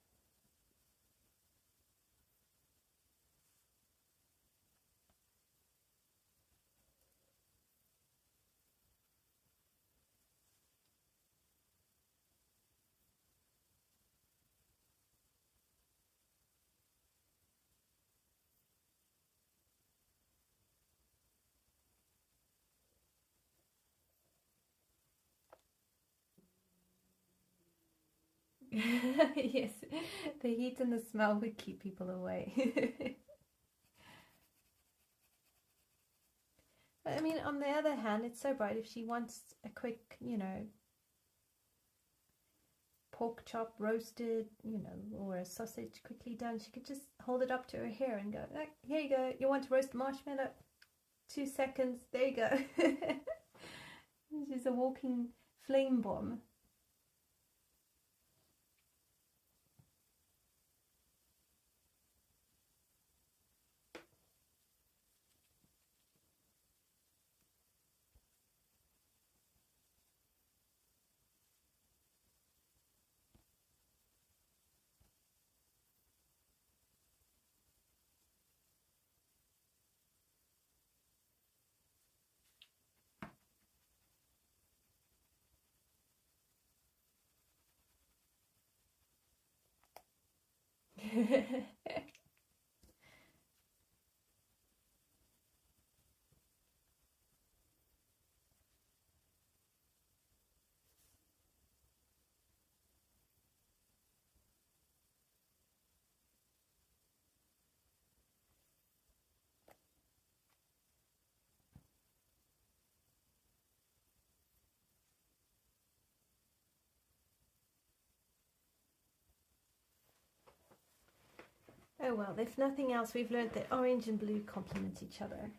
Yes, the heat and the smell would keep people away. But I mean, on the other hand, it's so bright. If she wants a quick, you know, pork chop roasted, you know, or a sausage quickly done, she could just hold it up to her hair and go, oh, here you go. You want to roast marshmallow? 2 seconds. There you go. She's a walking flame bomb. Oh well, if nothing else, we've learned that orange and blue complement each other.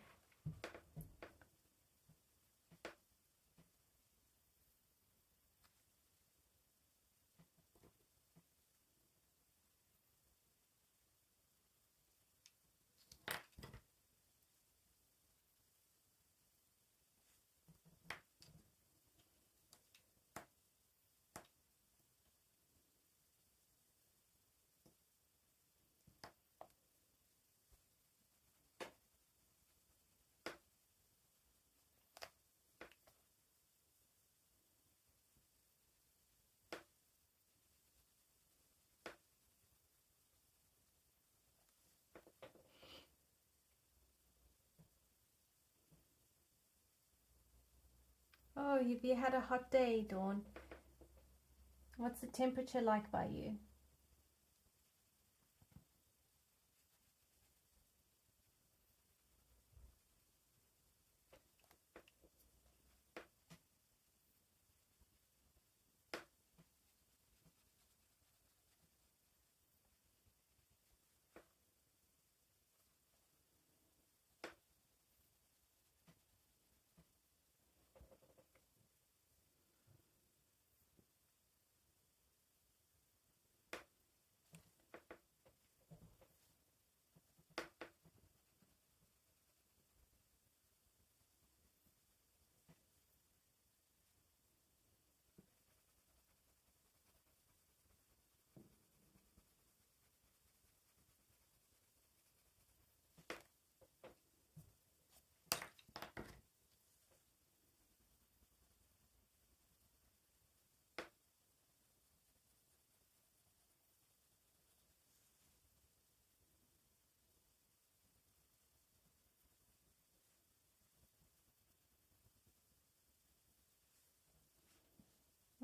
Oh, have you had a hot day, Dawn? What's the temperature like by you?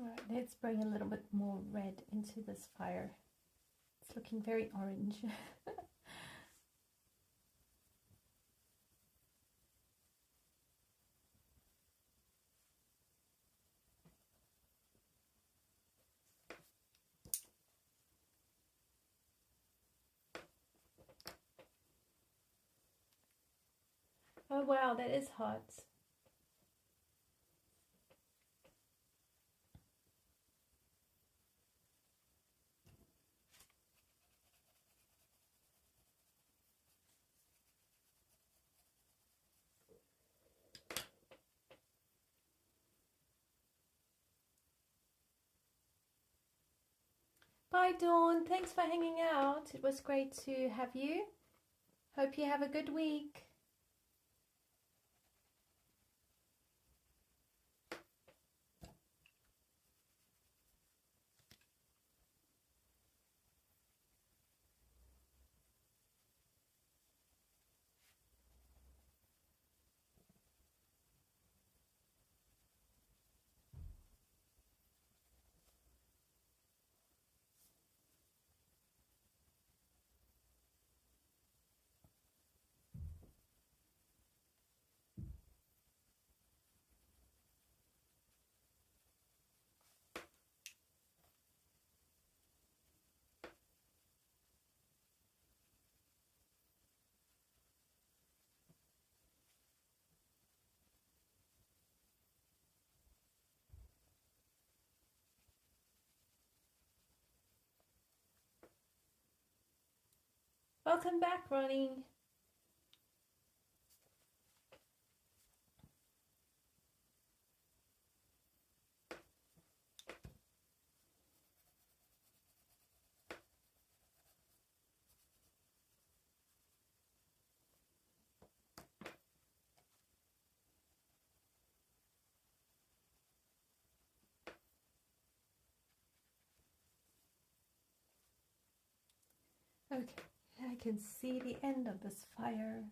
Right, let's bring a little bit more red into this fire. It's looking very orange. Oh wow, that is hot. Bye Dawn, thanks for hanging out. It was great to have you. Hope you have a good week. Welcome back, Ronnie. Okay, I can see the end of this fire.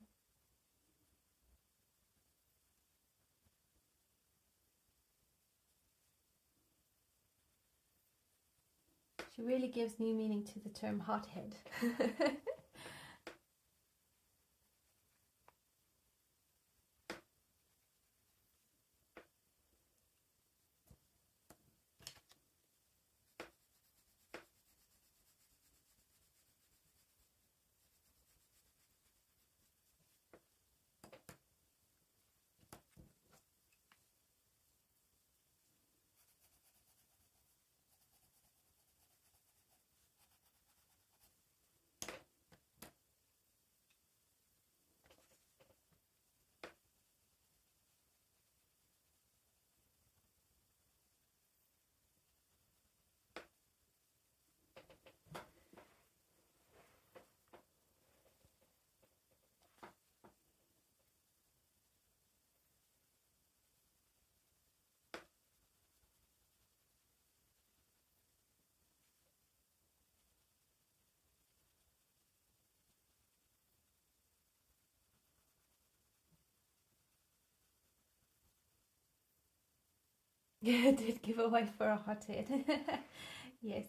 She really gives new meaning to the term hothead. Yeah, it did give away for a hothead. Yes.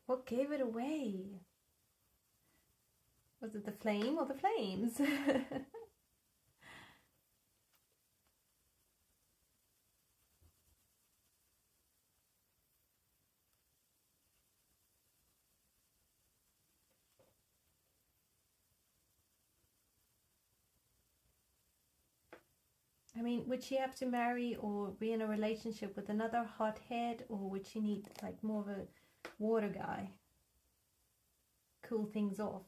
What gave it away? Was it the flame or the flames? I mean, would she have to marry or be in a relationship with another hothead, or would she need like more of a water guy? Cool things off.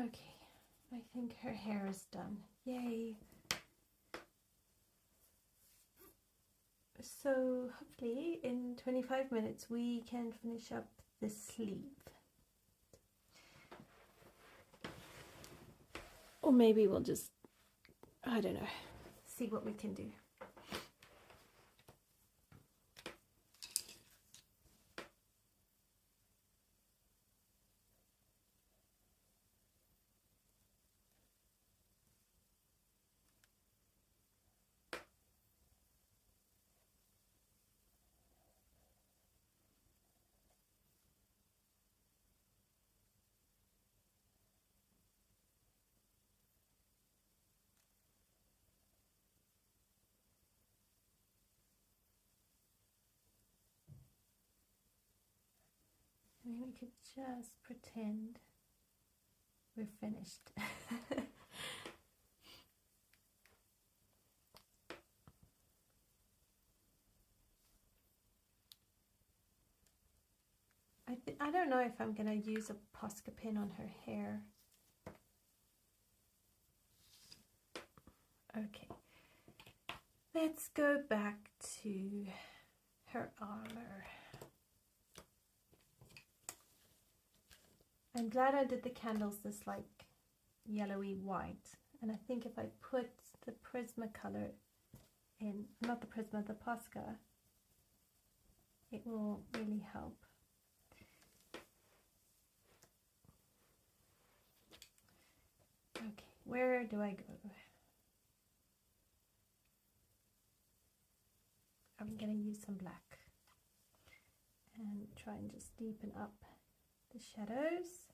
Okay, I think her hair is done. Yay! So hopefully in 25 minutes we can finish up the sleeve. Or maybe we'll just, I don't know, see what we can do. I mean, we could just pretend we're finished. I don't know if I'm going to use a Posca pin on her hair. Okay, let's go back to her armor. I'm glad I did the candles this like yellowy white, and I think if I put the Prismacolor in, not the Prisma, the Posca, it will really help. Okay, where do I go? I'm gonna use some black and try and just deepen up the shadows.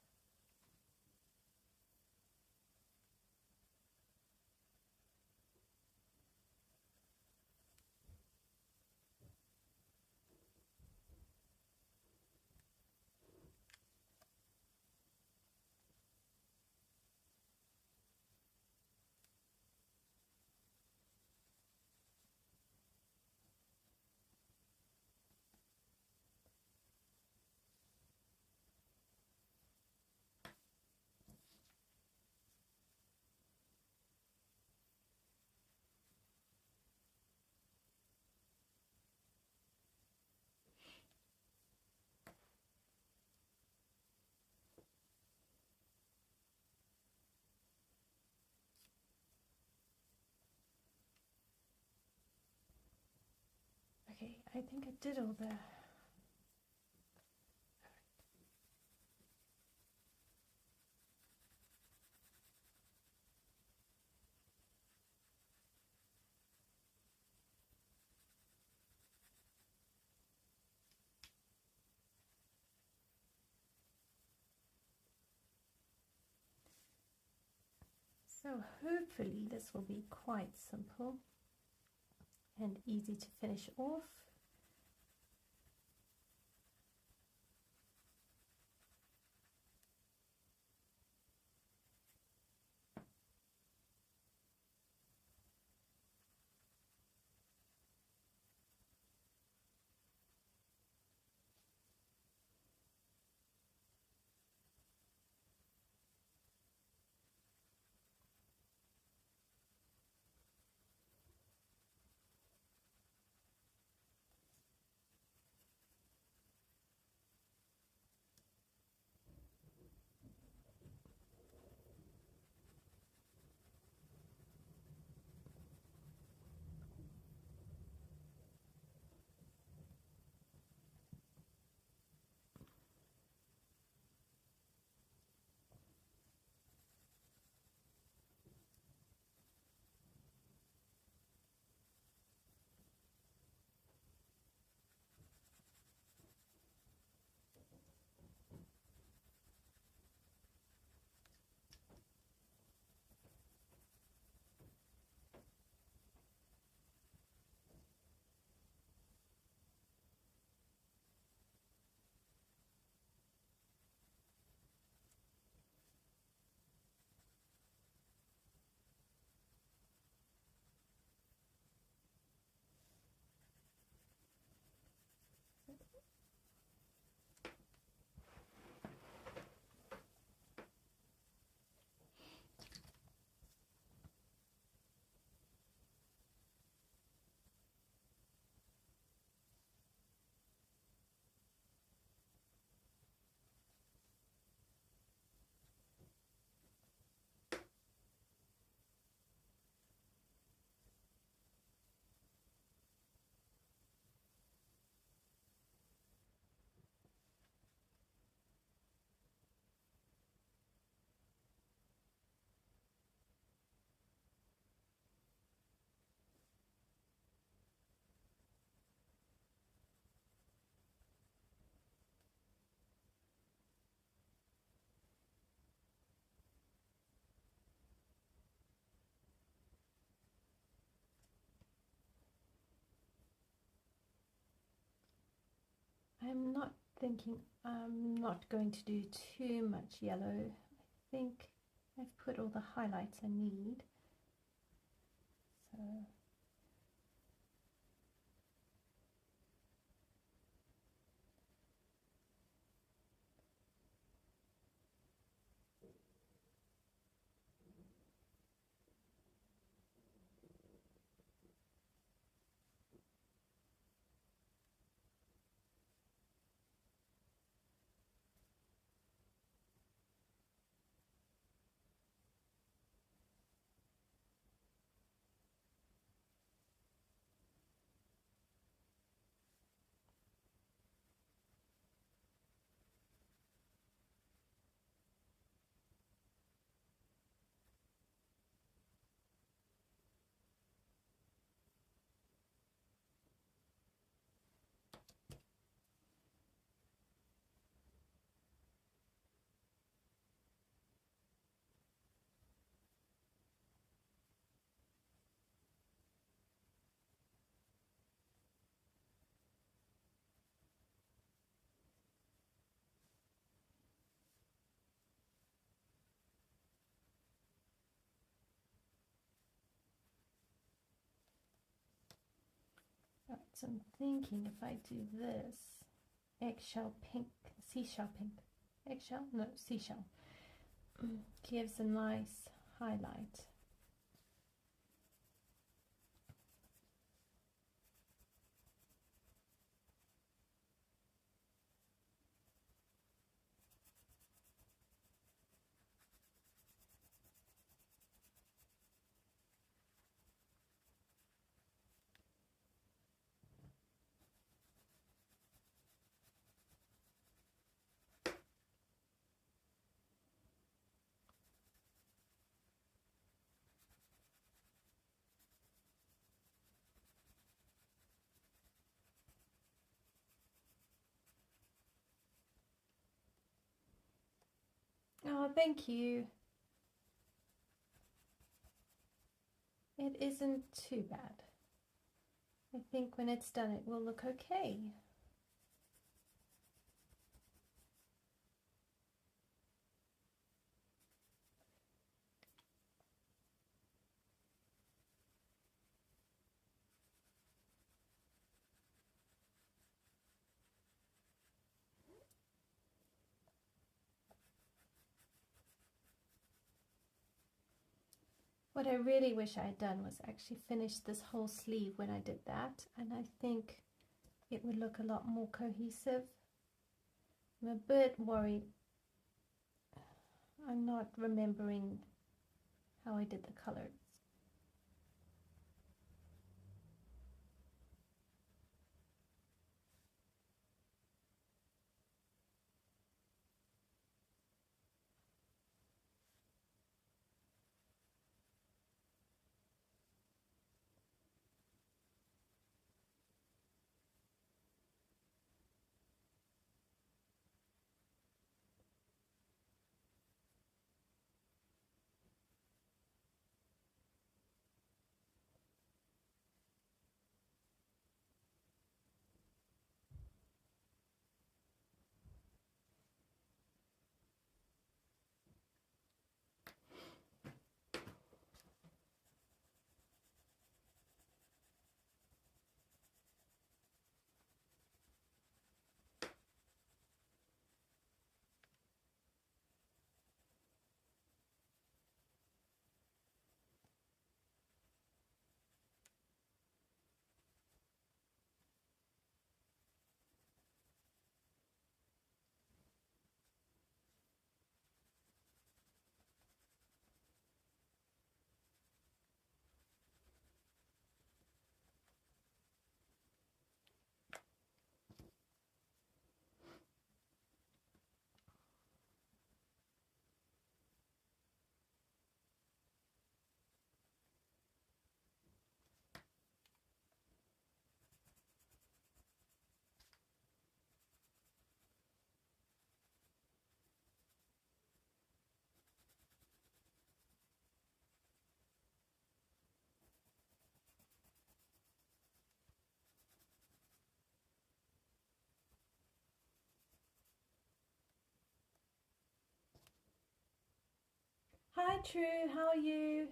Okay, I think I did all the... So hopefully this will be quite simple and easy to finish off. I'm not thinking I'm not going to do too much yellow. I think I've put all the highlights I need. So right, so I'm thinking if I do this eggshell pink, seashell pink, eggshell? No, seashell, gives a nice highlight. Oh, thank you. It isn't too bad. I think when it's done it will look okay. What I really wish I had done was actually finish this whole sleeve when I did that, and I think it would look a lot more cohesive. I'm a bit worried. I'm not remembering how I did the colors. Hi True, how are you?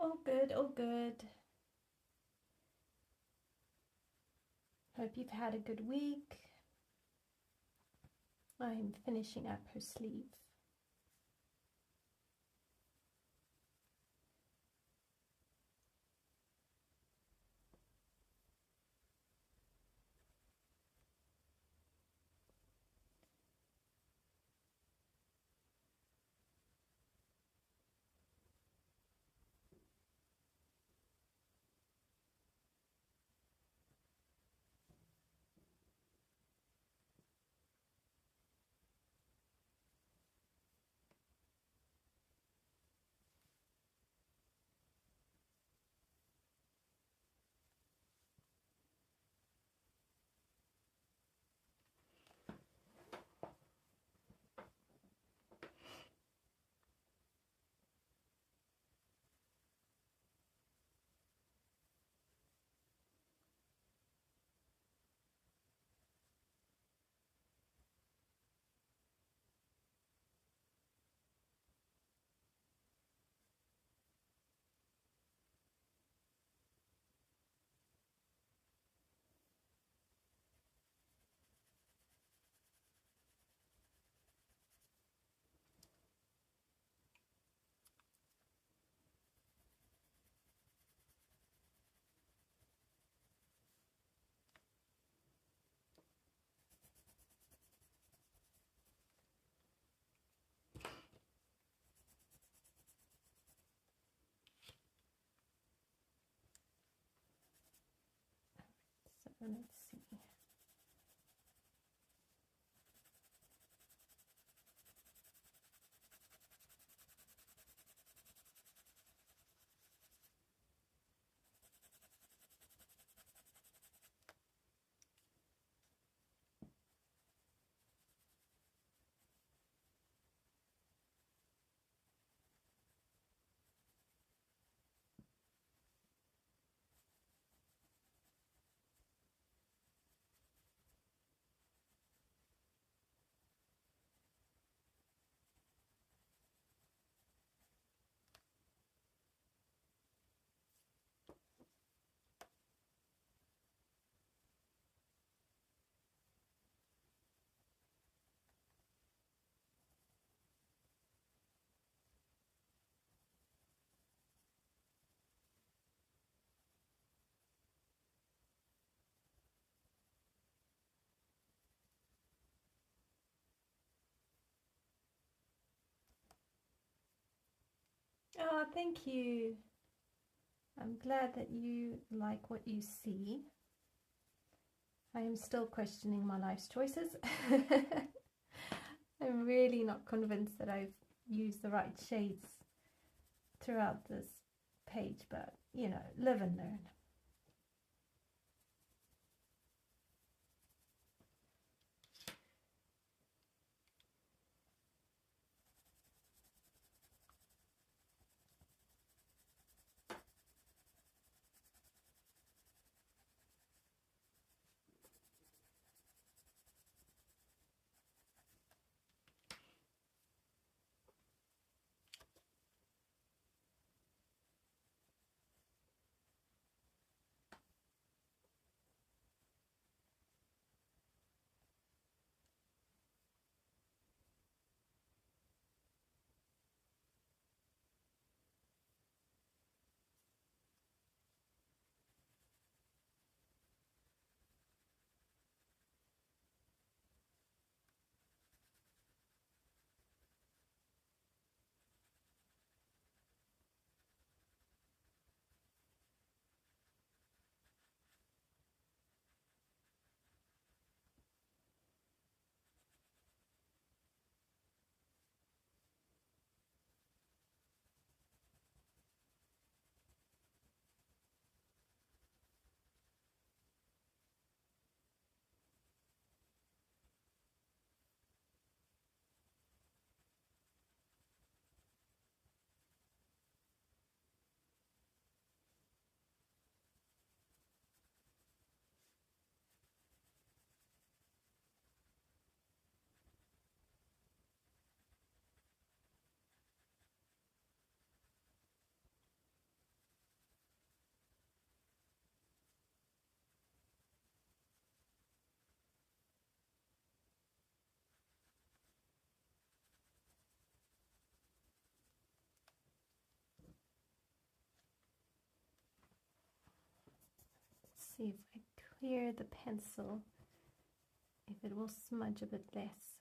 All good, all good. Hope you've had a good week. I'm finishing up her sleeve. So let's see. Oh, thank you. I'm glad that you like what you see. I am still questioning my life's choices. I'm really not convinced that I've used the right shades throughout this page, but you know, live and learn. See if I clear the pencil, if it will smudge a bit less.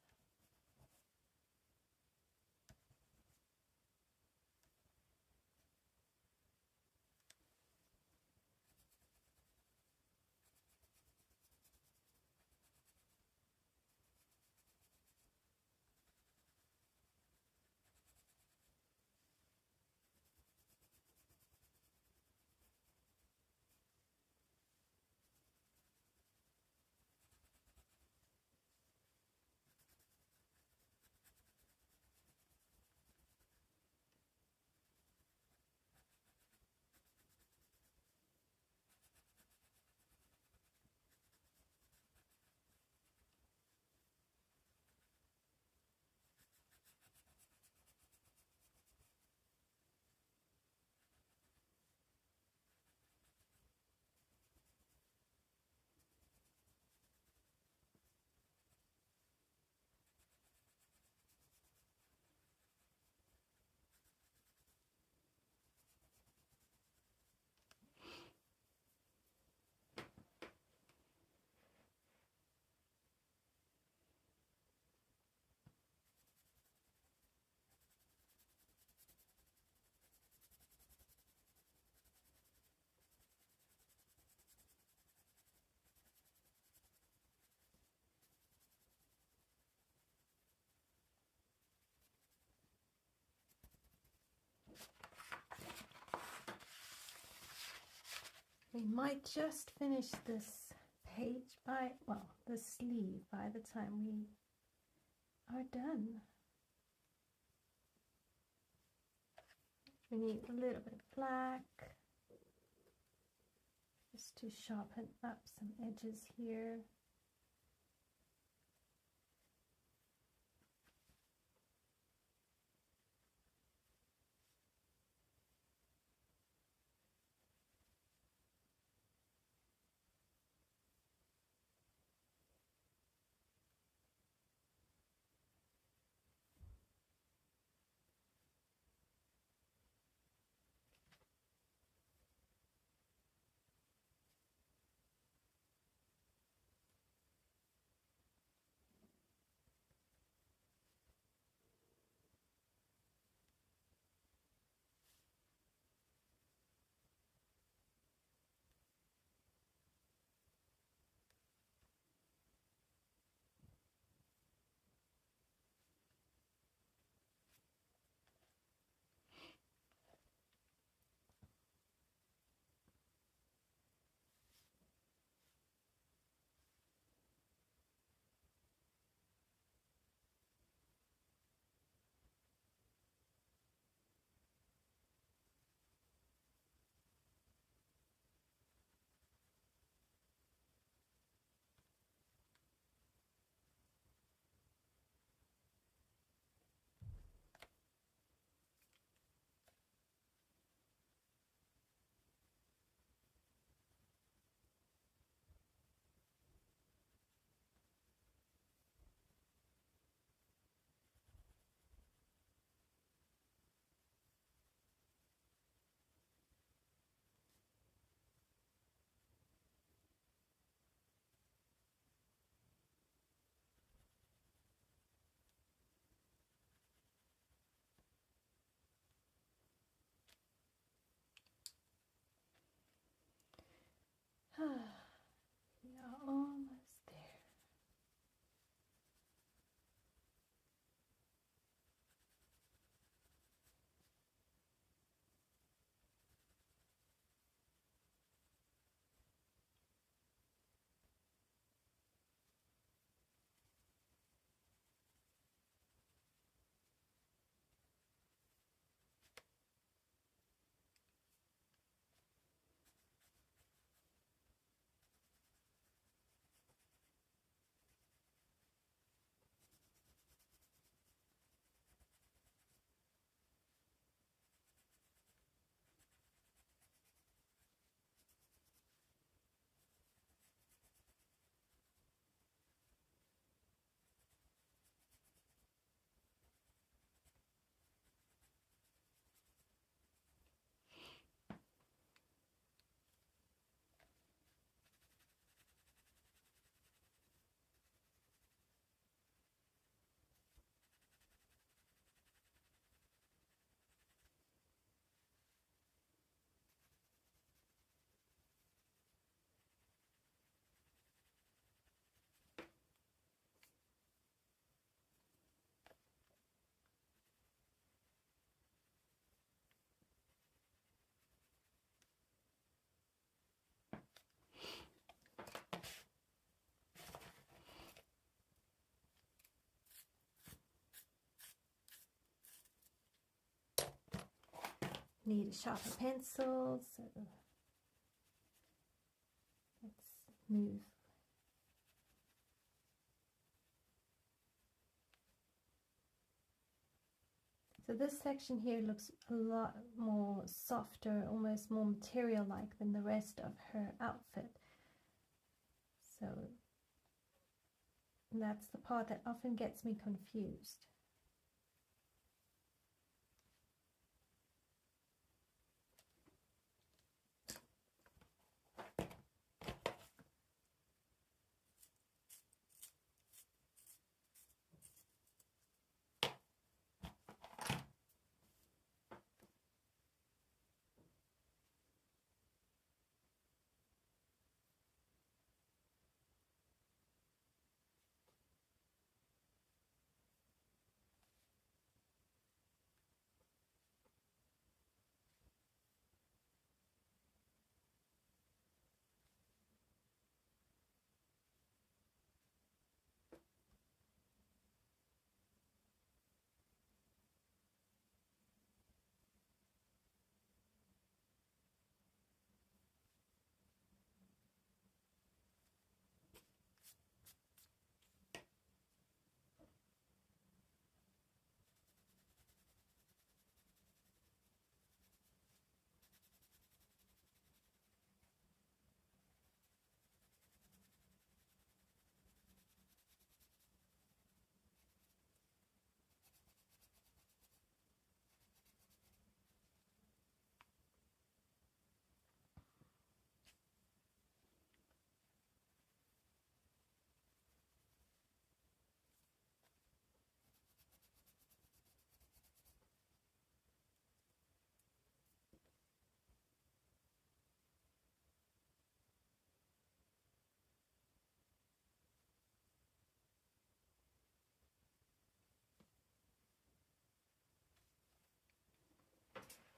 We might just finish this page by, well, the sleeve by the time we are done. We need a little bit of black just to sharpen up some edges here. We are almost there. Need a sharper pencil, so let's move. So this section here looks a lot more softer, almost more material-like than the rest of her outfit. So that's the part that often gets me confused.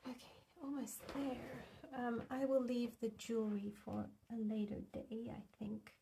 Okay, almost there. I will leave the jewelry for a later day, I think.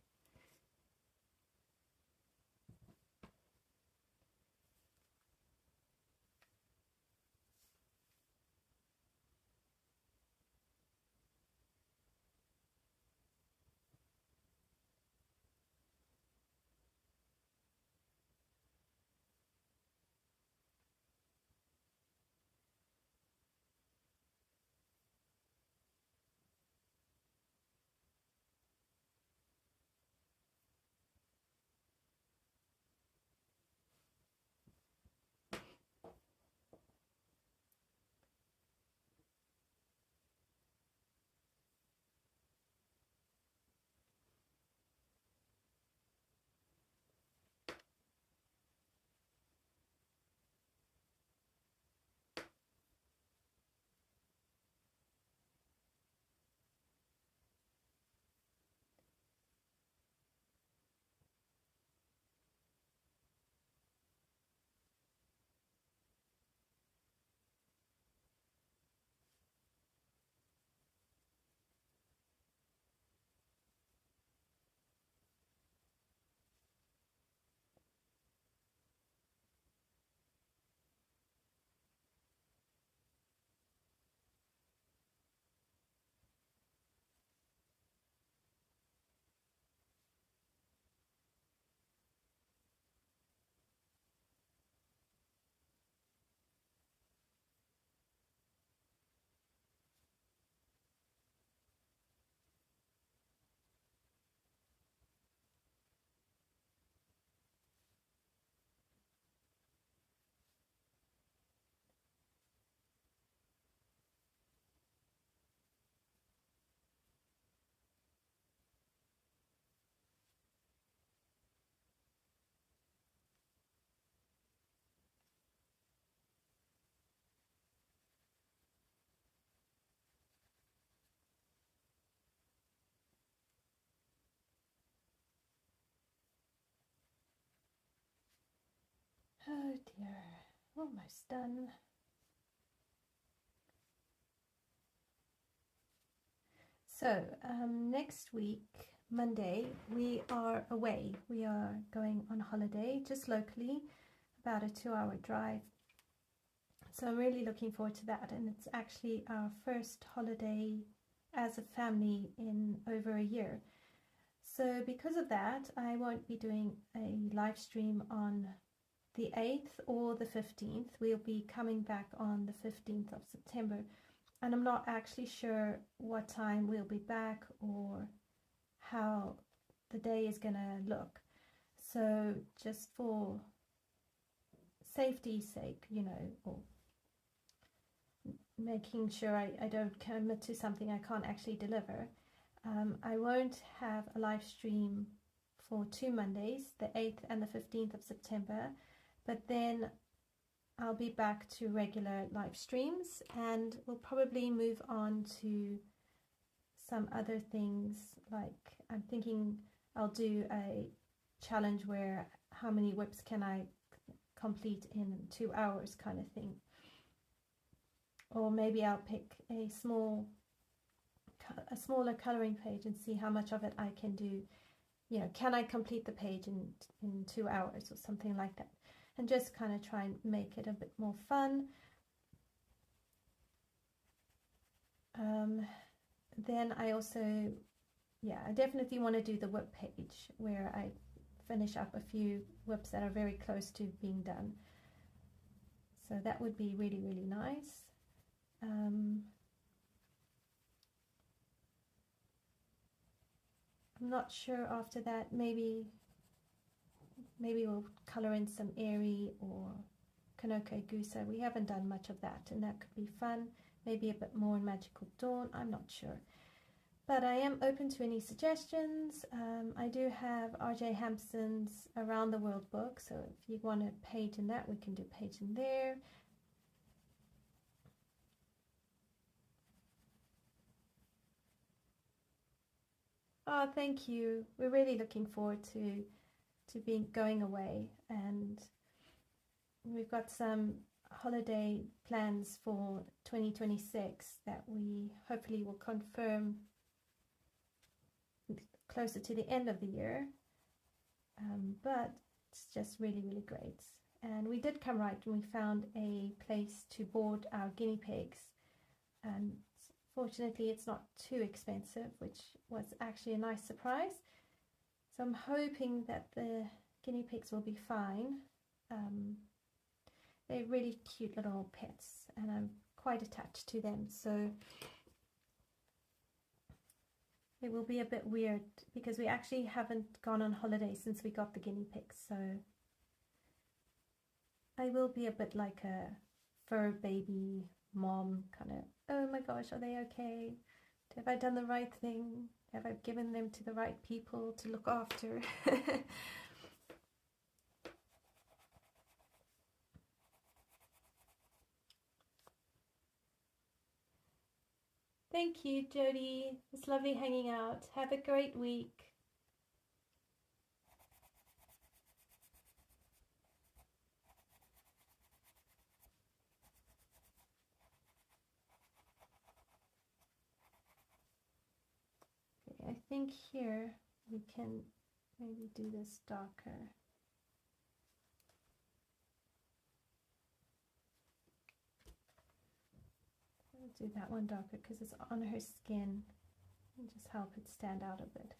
dear, almost done. So next week, Monday, we are away. We are going on holiday, just locally, about a 2-hour drive. So I'm really looking forward to that, and it's actually our first holiday as a family in over a year. So because of that, I won't be doing a live stream on the 8th or the 15th. We'll be coming back on the 15th of September, and I'm not actually sure what time we'll be back or how the day is gonna look. So just for safety's sake, you know, or making sure I don't commit to something I can't actually deliver, I won't have a live stream for 2 Mondays, the 8th and the 15th of September, but then I'll be back to regular live streams, and we'll probably move on to some other things. Like, I'm thinking I'll do a challenge where how many whips can I complete in 2 hours kind of thing. Or maybe I'll pick a smaller coloring page and see how much of it I can do. You know, can I complete the page in 2 hours or something like that? And just kind of try and make it a bit more fun. Then I also, yeah, I definitely want to do the whip page where I finish up a few whips that are very close to being done. So that would be really, really nice. I'm not sure after that, maybe we'll color in some Airy or Kanoko Gusa. We haven't done much of that, and that could be fun. Maybe a bit more in Magical Dawn, I'm not sure. But I am open to any suggestions. I do have RJ Hampson's Around the World book, so if you want a page in that, we can do a page in there. Oh, thank you. We're really looking forward to going away, and we've got some holiday plans for 2026 that we hopefully will confirm closer to the end of the year, but it's just really, really great. And we did come right when we found a place to board our guinea pigs, and fortunately it's not too expensive, which was actually a nice surprise. So I'm hoping that the guinea pigs will be fine. They're really cute little pets, and I'm quite attached to them, so it will be a bit weird because we actually haven't gone on holiday since we got the guinea pigs, so I will be a bit like a fur baby mom, kind of, oh my gosh, are they okay? Have I done the right thing? Have I given them to the right people to look after? Thank you, Jody. It's lovely hanging out. Have a great week. Okay, I think here we can maybe do this darker. I'll do that one darker because it's on her skin, and just help it stand out a bit.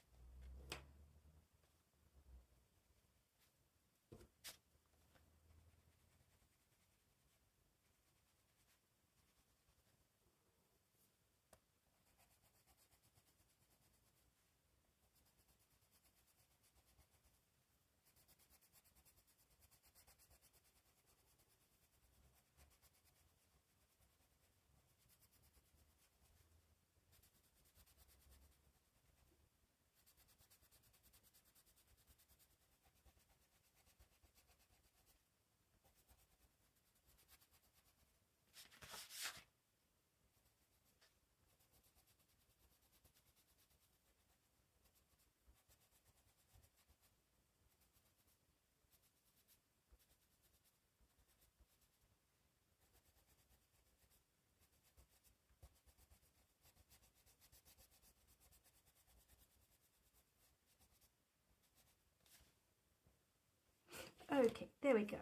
Okay, there we go.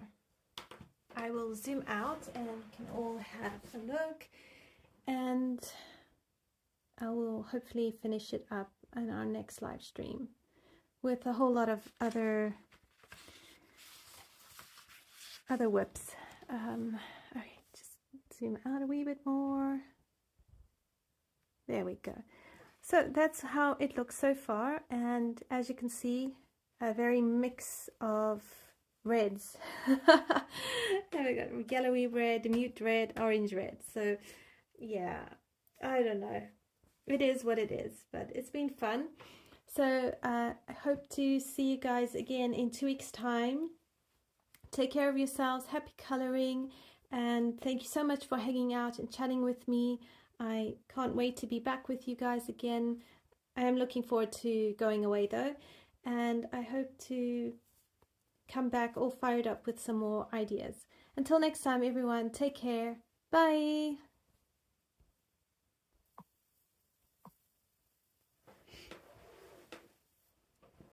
I will zoom out and we can all have a look, and I will hopefully finish it up in our next live stream with a whole lot of other whips. Okay, just zoom out a wee bit more. There we go. So that's how it looks so far, and as you can see, a very mix of reds. There we go, yellowy red, mute red, orange red. So yeah, I don't know, it is what it is, but it's been fun. So I hope to see you guys again in 2 weeks time. Take care of yourselves, happy coloring, and thank you so much for hanging out and chatting with me. I can't wait to be back with you guys again. I am looking forward to going away though, and I hope to come back all fired up with some more ideas. Until next time everyone, take care. Bye!